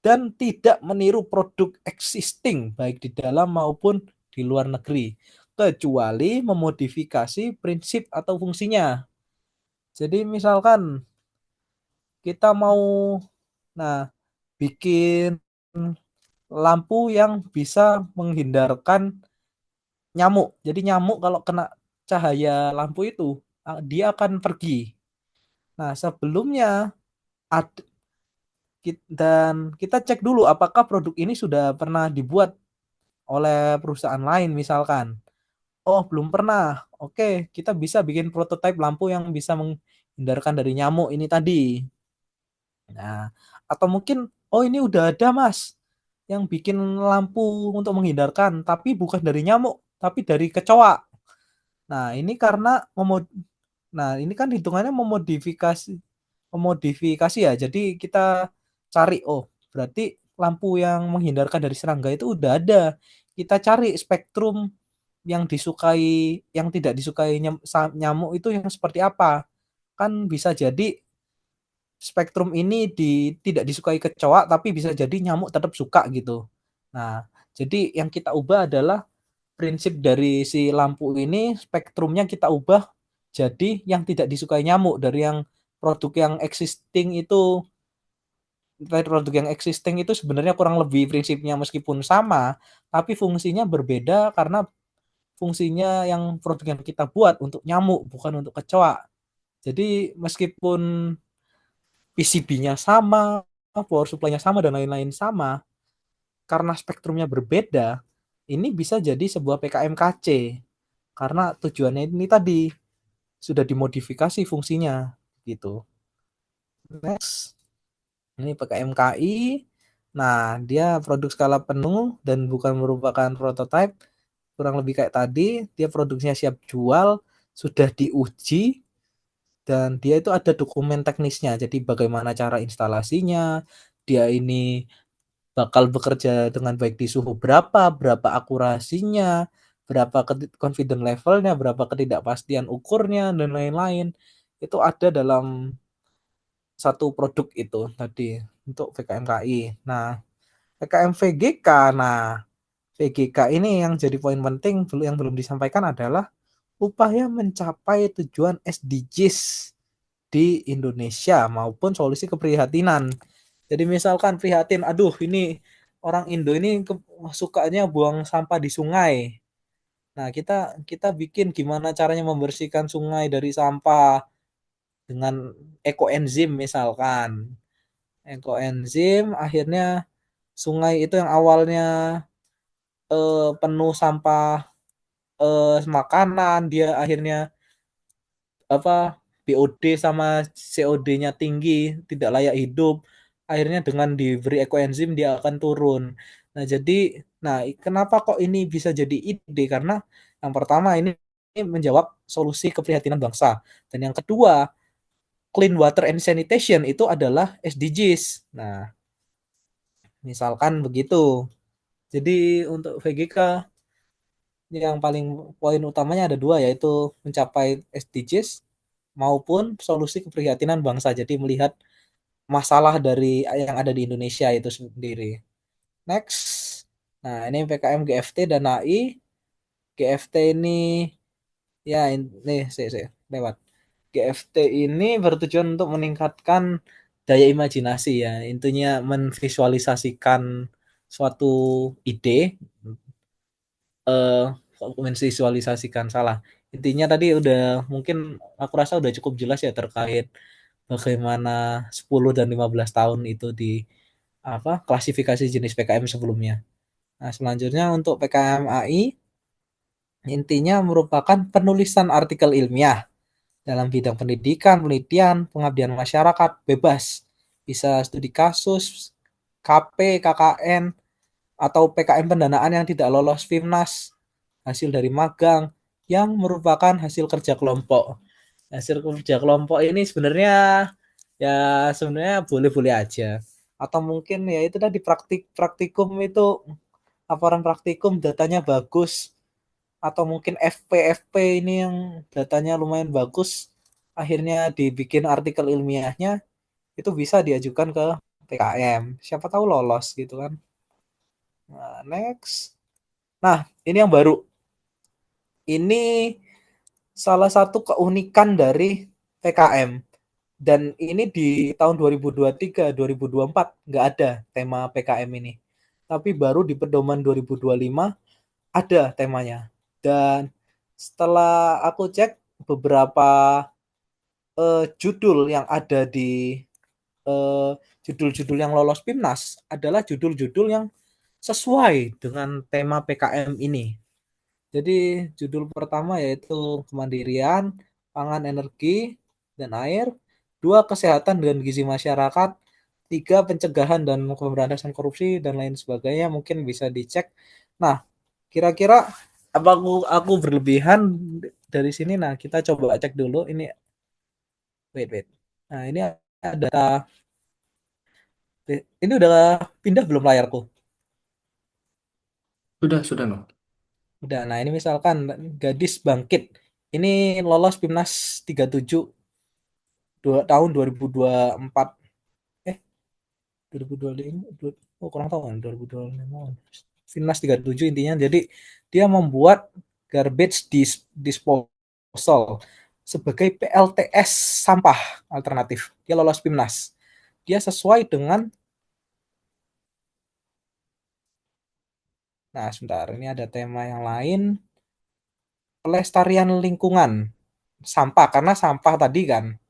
dan tidak meniru produk existing baik di dalam maupun di luar negeri kecuali memodifikasi prinsip atau fungsinya. Jadi misalkan kita mau bikin lampu yang bisa menghindarkan nyamuk. Jadi nyamuk kalau kena cahaya lampu itu dia akan pergi. Nah, sebelumnya dan kita cek dulu apakah produk ini sudah pernah dibuat oleh perusahaan lain misalkan. Oh, belum pernah. Oke, kita bisa bikin prototipe lampu yang bisa menghindarkan dari nyamuk ini tadi. Nah, atau mungkin oh ini udah ada Mas yang bikin lampu untuk menghindarkan tapi bukan dari nyamuk, tapi dari kecoa. Nah, ini karena ini kan hitungannya memodifikasi ya. Jadi kita cari oh, berarti lampu yang menghindarkan dari serangga itu udah ada. Kita cari spektrum yang disukai, yang tidak disukai nyamuk itu yang seperti apa. Kan bisa jadi spektrum ini tidak disukai kecoa tapi bisa jadi nyamuk tetap suka gitu. Nah, jadi yang kita ubah adalah prinsip dari si lampu ini, spektrumnya kita ubah jadi yang tidak disukai nyamuk. Dari yang produk yang existing itu, produk yang existing itu sebenarnya kurang lebih prinsipnya meskipun sama, tapi fungsinya berbeda karena fungsinya yang produk yang kita buat untuk nyamuk bukan untuk kecoa. Jadi meskipun PCB-nya sama, power supply-nya sama dan lain-lain sama, karena spektrumnya berbeda, ini bisa jadi sebuah PKM KC karena tujuannya ini tadi sudah dimodifikasi fungsinya gitu. Next, ini PKM KI. Nah, dia produk skala penuh dan bukan merupakan prototype. Kurang lebih kayak tadi, dia produksinya siap jual, sudah diuji, dan dia itu ada dokumen teknisnya. Jadi bagaimana cara instalasinya, dia ini bakal bekerja dengan baik di suhu berapa, berapa akurasinya, berapa confident levelnya, berapa ketidakpastian ukurnya, dan lain-lain. Itu ada dalam satu produk itu tadi untuk VKMKI. Nah, PKM VGK. Nah, VGK ini yang jadi poin penting yang belum disampaikan adalah upaya mencapai tujuan SDGs di Indonesia maupun solusi keprihatinan. Jadi misalkan prihatin, aduh ini orang Indo ini sukanya buang sampah di sungai. Nah, kita kita bikin gimana caranya membersihkan sungai dari sampah dengan ekoenzim misalkan. Ekoenzim akhirnya sungai itu yang awalnya penuh sampah makanan, dia akhirnya apa BOD sama COD-nya tinggi, tidak layak hidup. Akhirnya dengan diberi ekoenzim dia akan turun. Nah, jadi kenapa kok ini bisa jadi ide? Karena yang pertama ini menjawab solusi keprihatinan bangsa. Dan yang kedua, clean water and sanitation itu adalah SDGs. Nah, misalkan begitu. Jadi untuk VGK yang paling poin utamanya ada dua, yaitu mencapai SDGs maupun solusi keprihatinan bangsa. Jadi melihat masalah dari yang ada di Indonesia itu sendiri. Next. Nah, ini PKM GFT dan AI. GFT ini ya ini saya lewat. GFT ini bertujuan untuk meningkatkan daya imajinasi ya. Intinya menvisualisasikan suatu ide eh menvisualisasikan salah. Intinya tadi udah mungkin aku rasa udah cukup jelas ya terkait bagaimana 10 dan 15 tahun itu di klasifikasi jenis PKM sebelumnya. Nah, selanjutnya untuk PKM AI intinya merupakan penulisan artikel ilmiah dalam bidang pendidikan, penelitian, pengabdian masyarakat bebas. Bisa studi kasus, KP, KKN, atau PKM pendanaan yang tidak lolos FIMNAS, hasil dari magang, yang merupakan hasil kerja kelompok. Hasil kerja kelompok ini sebenarnya ya sebenarnya boleh-boleh aja. Atau mungkin ya itu tadi praktikum itu laporan praktikum datanya bagus, atau mungkin FP ini yang datanya lumayan bagus, akhirnya dibikin artikel ilmiahnya itu bisa diajukan ke PKM. Siapa tahu lolos gitu kan. Nah, next. Nah, ini yang baru. Ini salah satu keunikan dari PKM. Dan ini di tahun 2023, 2024 nggak ada tema PKM ini. Tapi baru di pedoman 2025 ada temanya. Dan setelah aku cek beberapa judul yang ada di eh, judul-judul yang lolos PIMNAS adalah judul-judul yang sesuai dengan tema PKM ini. Jadi judul pertama yaitu kemandirian, pangan, energi, dan air. Dua, kesehatan dan gizi masyarakat. Tiga, pencegahan dan pemberantasan korupsi dan lain sebagainya. Mungkin bisa dicek. Nah, kira-kira apa aku berlebihan dari sini? Nah, kita coba cek dulu. Ini wait. Nah, ini ada ini udah pindah belum layarku? Sudah, no. Udah. Nah, ini misalkan gadis bangkit. Ini lolos PIMNAS 37 tahun 2024. Eh, 2025. Oh, kurang tahu kan 2025. PIMNAS 37 intinya. Jadi dia membuat garbage disposal sebagai PLTS sampah alternatif. Dia lolos PIMNAS. Dia sesuai dengan Nah, sebentar. Ini ada tema yang lain. Pelestarian lingkungan. Sampah, karena sampah tadi kan.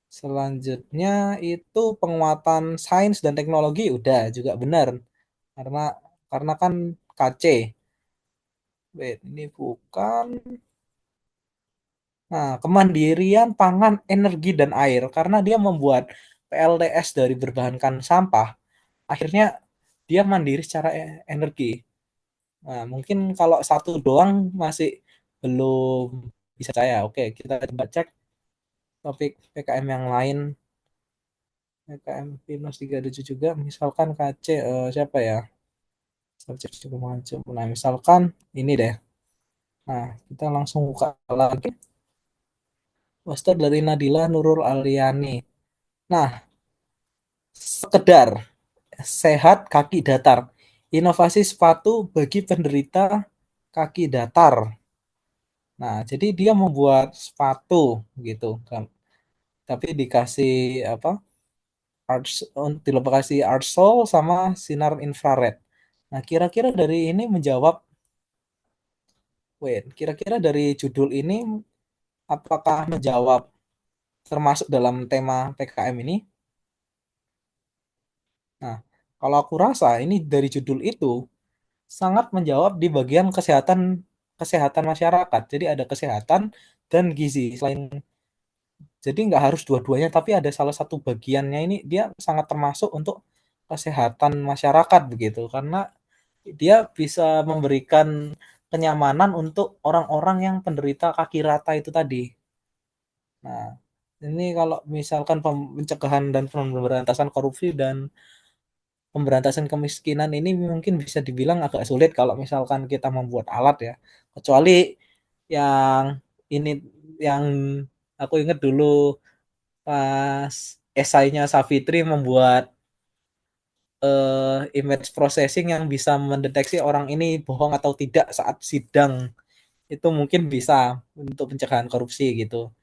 Selanjutnya itu penguatan sains dan teknologi udah juga benar. Karena karena kan KC. Wait, ini bukan. Nah, kemandirian pangan, energi, dan air. Karena dia membuat PLTS dari berbahankan sampah, akhirnya dia mandiri secara energi. Nah, mungkin kalau satu doang masih belum bisa saya. Oke, kita coba cek topik PKM yang lain. PKM Pinus 37 juga, misalkan KC, siapa ya? Subjek cukup maju. Nah, misalkan ini deh. Nah, kita langsung buka lagi. Poster dari Nadila Nurul Aliani. Nah, sekedar sehat kaki datar. Inovasi sepatu bagi penderita kaki datar. Nah, jadi dia membuat sepatu gitu kan. Tapi dikasih apa? Arts di lokasi art soul sama sinar infrared. Nah, kira-kira dari ini menjawab, wait, kira-kira dari judul ini apakah menjawab termasuk dalam tema PKM ini? Nah, kalau aku rasa ini dari judul itu sangat menjawab di bagian kesehatan kesehatan masyarakat. Jadi ada kesehatan dan gizi. Jadi nggak harus dua-duanya, tapi ada salah satu bagiannya ini dia sangat termasuk untuk kesehatan masyarakat begitu, karena dia bisa memberikan kenyamanan untuk orang-orang yang penderita kaki rata itu tadi. Nah, ini kalau misalkan pencegahan dan pemberantasan korupsi dan pemberantasan kemiskinan ini mungkin bisa dibilang agak sulit kalau misalkan kita membuat alat ya. Kecuali yang ini, yang aku ingat dulu pas esainya Savitri membuat image processing yang bisa mendeteksi orang ini bohong atau tidak saat sidang, itu mungkin bisa untuk pencegahan korupsi gitu.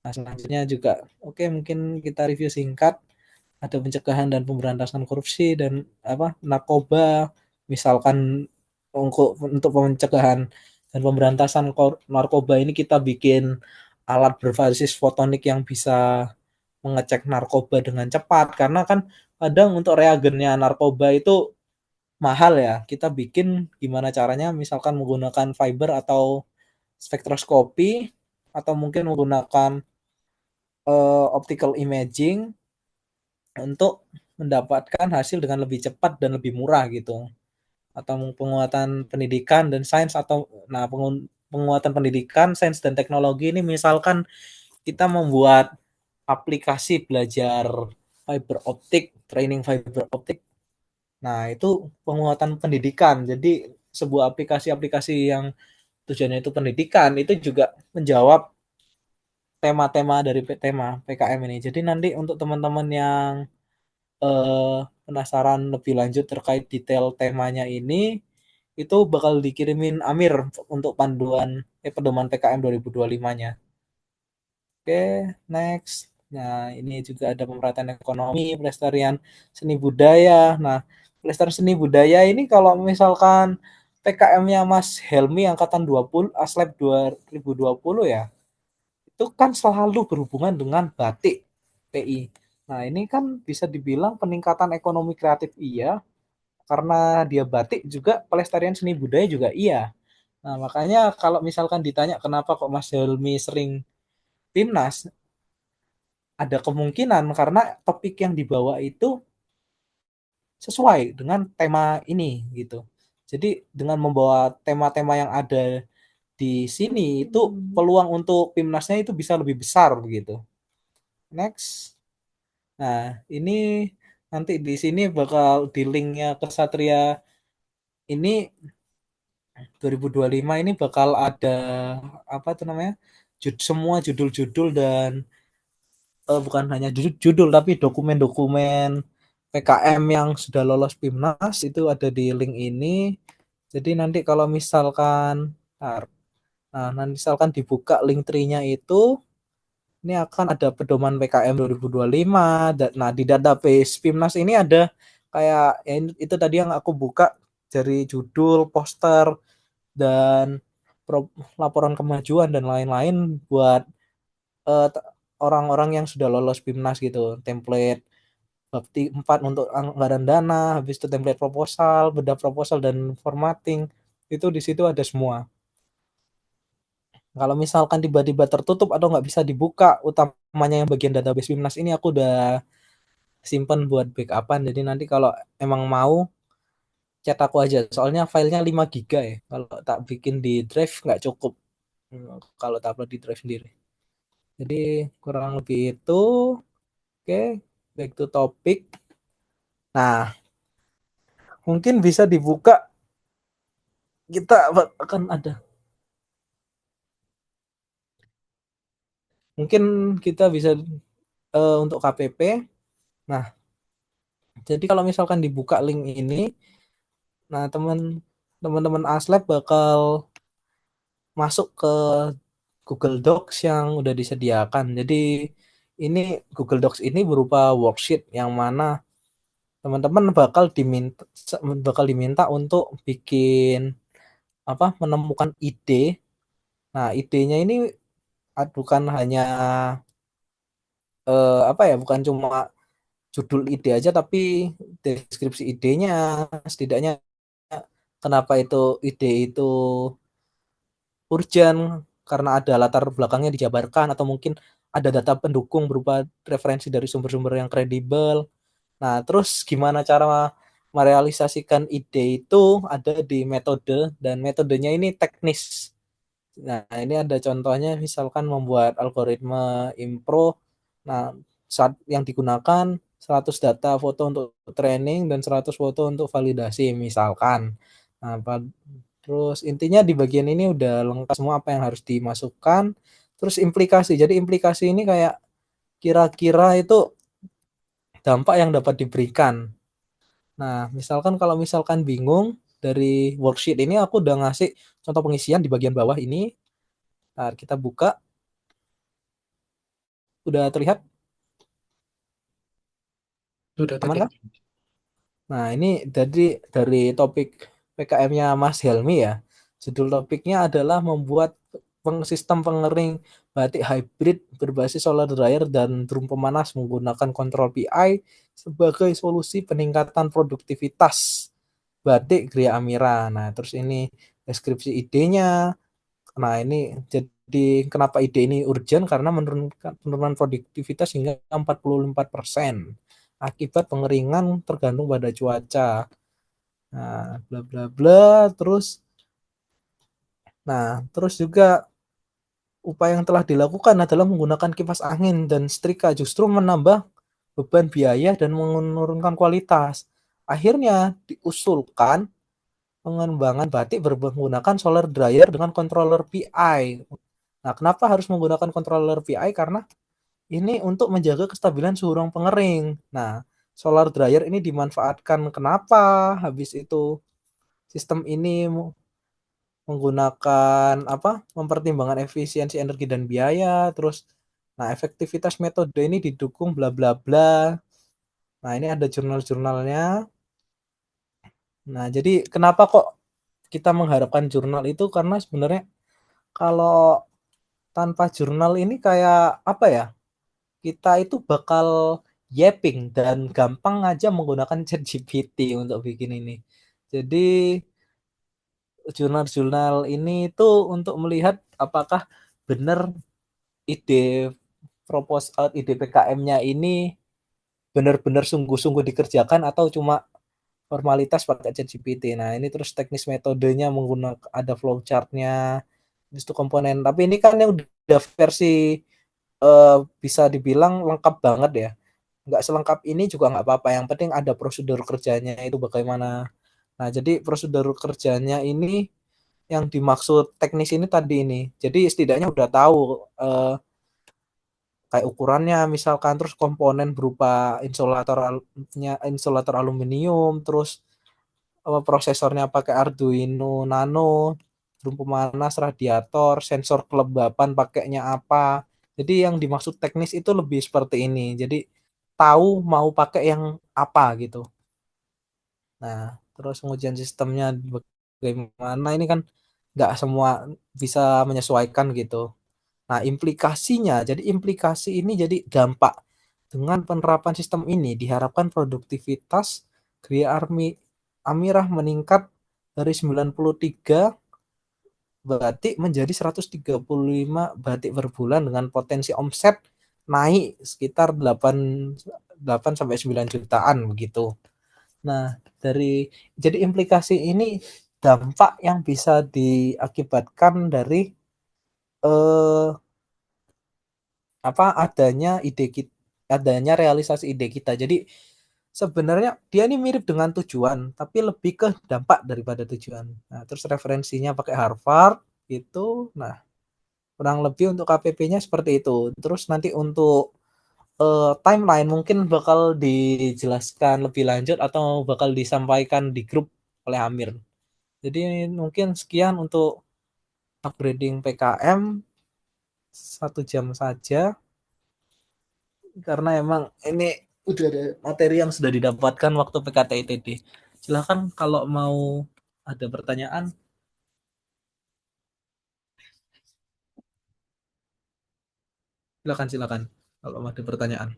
Nah, selanjutnya juga oke, mungkin kita review singkat. Ada pencegahan dan pemberantasan korupsi dan apa, narkoba, misalkan untuk pencegahan dan pemberantasan narkoba ini kita bikin alat berbasis fotonik yang bisa mengecek narkoba dengan cepat, karena kan kadang untuk reagennya narkoba itu mahal ya. Kita bikin gimana caranya, misalkan menggunakan fiber atau spektroskopi atau mungkin menggunakan optical imaging untuk mendapatkan hasil dengan lebih cepat dan lebih murah gitu. Atau penguatan pendidikan dan sains, atau nah penguatan pendidikan, sains dan teknologi ini misalkan kita membuat aplikasi belajar fiber optik, training fiber optik. Nah, itu penguatan pendidikan. Jadi sebuah aplikasi-aplikasi yang tujuannya itu pendidikan itu juga menjawab tema-tema dari tema PKM ini. Jadi nanti untuk teman-teman yang penasaran lebih lanjut terkait detail temanya ini, itu bakal dikirimin Amir untuk panduan pedoman PKM 2025-nya. Oke, next. Nah, ini juga ada pemerataan ekonomi, pelestarian seni budaya. Nah, pelestarian seni budaya ini kalau misalkan PKM-nya Mas Helmi angkatan 20 Aslab 2020 ya, itu kan selalu berhubungan dengan batik PI. Nah, ini kan bisa dibilang peningkatan ekonomi kreatif iya, karena dia batik juga pelestarian seni budaya juga iya. Nah, makanya kalau misalkan ditanya kenapa kok Mas Helmi sering timnas, ada kemungkinan karena topik yang dibawa itu sesuai dengan tema ini gitu. Jadi dengan membawa tema-tema yang ada di sini itu peluang untuk timnasnya itu bisa lebih besar begitu. Next. Nah, ini nanti di sini bakal di linknya ke Satria ini 2025 ini bakal ada apa itu namanya, semua judul-judul dan bukan hanya judul tapi dokumen-dokumen PKM yang sudah lolos PIMNAS itu ada di link ini. Jadi nanti kalau misalkan nanti misalkan dibuka link tree-nya itu, ini akan ada pedoman PKM 2025. Nah, di database PIMNAS ini ada kayak ya, itu tadi yang aku buka dari judul, poster, dan laporan kemajuan dan lain-lain buat uh, orang-orang yang sudah lolos PIMNAS gitu. Template bab 4 untuk anggaran dana, habis itu template proposal, bedah proposal dan formatting. Itu di situ ada semua. Kalau misalkan tiba-tiba tertutup atau nggak bisa dibuka, utamanya yang bagian database Wimnas ini aku udah simpen buat backupan. Jadi nanti kalau emang mau chat aku aja. Soalnya filenya 5 giga ya. Kalau tak bikin di drive nggak cukup. Kalau tak upload di drive sendiri. Jadi kurang lebih itu. Oke, back to topic. Nah, mungkin bisa dibuka. Kita akan ada. Mungkin kita bisa untuk KPP. Nah, jadi kalau misalkan dibuka link ini, nah teman-teman Aslab bakal masuk ke Google Docs yang udah disediakan. Jadi ini Google Docs ini berupa worksheet yang mana teman-teman bakal diminta untuk bikin apa menemukan ide. Nah, idenya ini bukan hanya apa ya, bukan cuma judul ide aja tapi deskripsi idenya, setidaknya kenapa itu ide itu urgent karena ada latar belakangnya dijabarkan atau mungkin ada data pendukung berupa referensi dari sumber-sumber yang kredibel. Nah, terus gimana cara merealisasikan ide itu ada di metode dan metodenya ini teknis. Nah, ini ada contohnya misalkan membuat algoritma impro. Nah, saat yang digunakan 100 data foto untuk training dan 100 foto untuk validasi misalkan. Nah, terus intinya di bagian ini udah lengkap semua apa yang harus dimasukkan. Terus implikasi. Jadi implikasi ini kayak kira-kira itu dampak yang dapat diberikan. Nah, misalkan kalau misalkan bingung dari worksheet ini aku udah ngasih contoh pengisian di bagian bawah ini. Nah, kita buka, udah terlihat Sudah aman terlihat. kan? Nah, ini dari topik PKM-nya Mas Helmi ya. Judul topiknya adalah membuat sistem pengering batik hybrid berbasis solar dryer dan drum pemanas menggunakan kontrol PI sebagai solusi peningkatan produktivitas batik Gria Amira. Nah, terus ini deskripsi idenya. Nah, ini jadi kenapa ide ini urgent karena menurunkan penurunan produktivitas hingga 44% akibat pengeringan tergantung pada cuaca. Nah, bla bla bla terus terus juga upaya yang telah dilakukan adalah menggunakan kipas angin dan setrika justru menambah beban biaya dan menurunkan kualitas. Akhirnya diusulkan pengembangan batik menggunakan solar dryer dengan controller PI. Nah, kenapa harus menggunakan controller PI? Karena ini untuk menjaga kestabilan suhu ruang pengering. Nah, solar dryer ini dimanfaatkan kenapa? Habis itu sistem ini menggunakan apa? Mempertimbangkan efisiensi energi dan biaya, terus nah efektivitas metode ini didukung bla bla bla. Nah, ini ada jurnal-jurnalnya. Nah, jadi kenapa kok kita mengharapkan jurnal itu karena sebenarnya kalau tanpa jurnal ini kayak apa ya? Kita itu bakal yapping dan gampang aja menggunakan ChatGPT untuk bikin ini. Jadi jurnal-jurnal ini itu untuk melihat apakah benar ide ide PKM-nya ini benar-benar sungguh-sungguh dikerjakan atau cuma formalitas pakai ChatGPT. Nah, ini terus teknis metodenya menggunakan ada flowchart-nya, itu komponen. Tapi ini kan yang udah versi bisa dibilang lengkap banget ya. Nggak selengkap ini juga nggak apa-apa. Yang penting ada prosedur kerjanya itu bagaimana. Nah, jadi prosedur kerjanya ini yang dimaksud teknis ini tadi ini. Jadi setidaknya udah tahu eh, kayak ukurannya misalkan terus komponen berupa insulator aluminium, terus prosesornya pakai Arduino Nano, drum pemanas, radiator, sensor kelembapan pakainya apa. Jadi yang dimaksud teknis itu lebih seperti ini. Jadi tahu mau pakai yang apa gitu. Nah, terus pengujian sistemnya bagaimana ini kan nggak semua bisa menyesuaikan gitu. Nah, jadi implikasi ini jadi dampak. Dengan penerapan sistem ini diharapkan produktivitas Gria Amirah meningkat dari 93 batik menjadi 135 batik per bulan dengan potensi omset naik sekitar 8 sampai 9 jutaan begitu. Nah, jadi implikasi ini dampak yang bisa diakibatkan dari eh, adanya realisasi ide kita. Jadi sebenarnya dia ini mirip dengan tujuan, tapi lebih ke dampak daripada tujuan. Nah, terus referensinya pakai Harvard itu. Nah, kurang lebih untuk KPP-nya seperti itu. Terus nanti untuk timeline mungkin bakal dijelaskan lebih lanjut atau bakal disampaikan di grup oleh Amir. Jadi mungkin sekian untuk upgrading PKM 1 jam saja karena emang ini udah ada materi yang sudah didapatkan waktu PKTITD. Silahkan kalau mau ada pertanyaan, silakan kalau mau ada pertanyaan.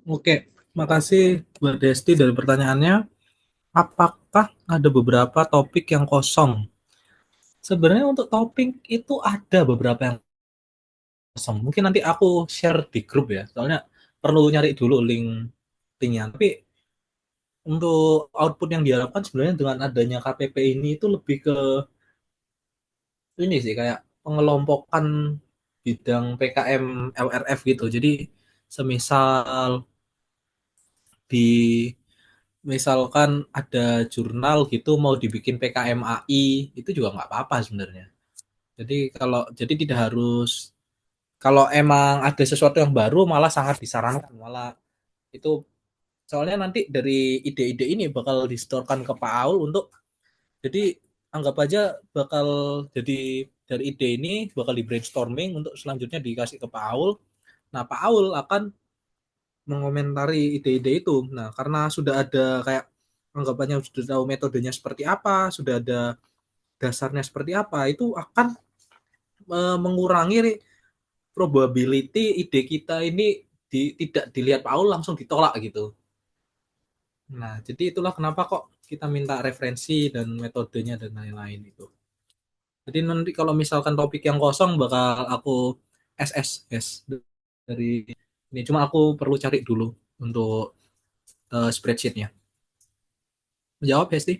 Oke, makasih buat Desti dari pertanyaannya. Apakah ada beberapa topik yang kosong? Sebenarnya untuk topik itu ada beberapa yang kosong. Mungkin nanti aku share di grup ya, soalnya perlu nyari dulu linknya. Tapi untuk output yang diharapkan sebenarnya dengan adanya KPP ini itu lebih ke ini sih kayak pengelompokan bidang PKM LRF gitu. Jadi semisal di misalkan ada jurnal gitu mau dibikin PKM AI itu juga nggak apa-apa sebenarnya. Jadi tidak harus kalau emang ada sesuatu yang baru malah sangat disarankan malah itu soalnya nanti dari ide-ide ini bakal distorkan ke Pak Aul untuk jadi anggap aja bakal jadi dari ide ini bakal di brainstorming untuk selanjutnya dikasih ke Pak Aul. Nah, Pak Aul akan mengomentari ide-ide itu. Nah, karena sudah ada kayak anggapannya sudah tahu metodenya seperti apa, sudah ada dasarnya seperti apa, itu akan mengurangi probability ide kita ini tidak dilihat Paul langsung ditolak gitu. Nah, jadi itulah kenapa kok kita minta referensi dan metodenya dan lain-lain itu. Jadi nanti kalau misalkan topik yang kosong bakal aku SSS dari ini. Cuma aku perlu cari dulu untuk spreadsheetnya. Menjawab Hesti?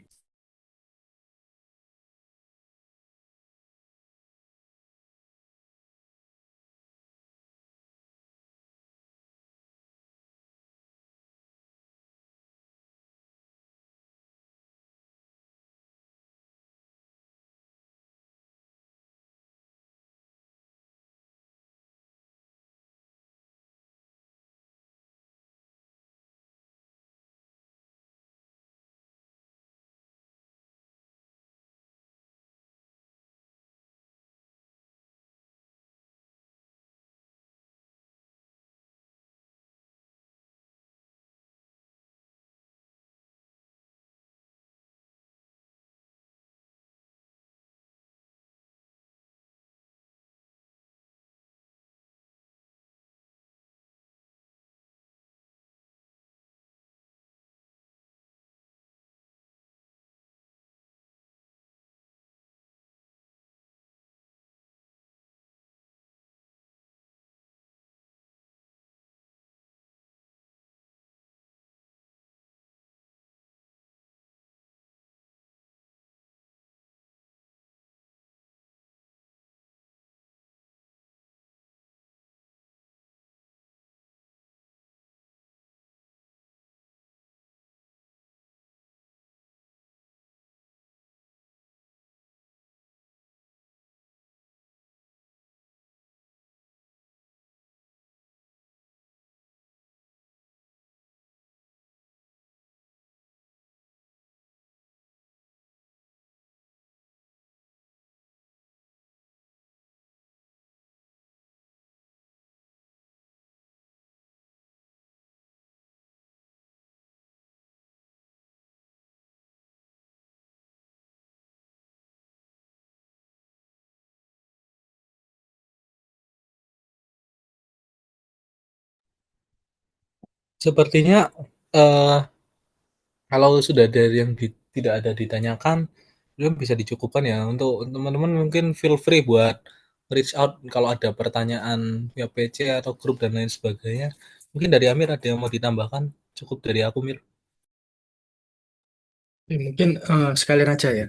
Sepertinya eh, kalau sudah dari yang tidak ada ditanyakan, itu bisa dicukupkan ya. Untuk teman-teman mungkin feel free buat reach out kalau ada pertanyaan via PC atau grup dan lain sebagainya. Mungkin dari Amir ada yang mau ditambahkan? Cukup dari aku, Mir. Mungkin sekalian aja ya.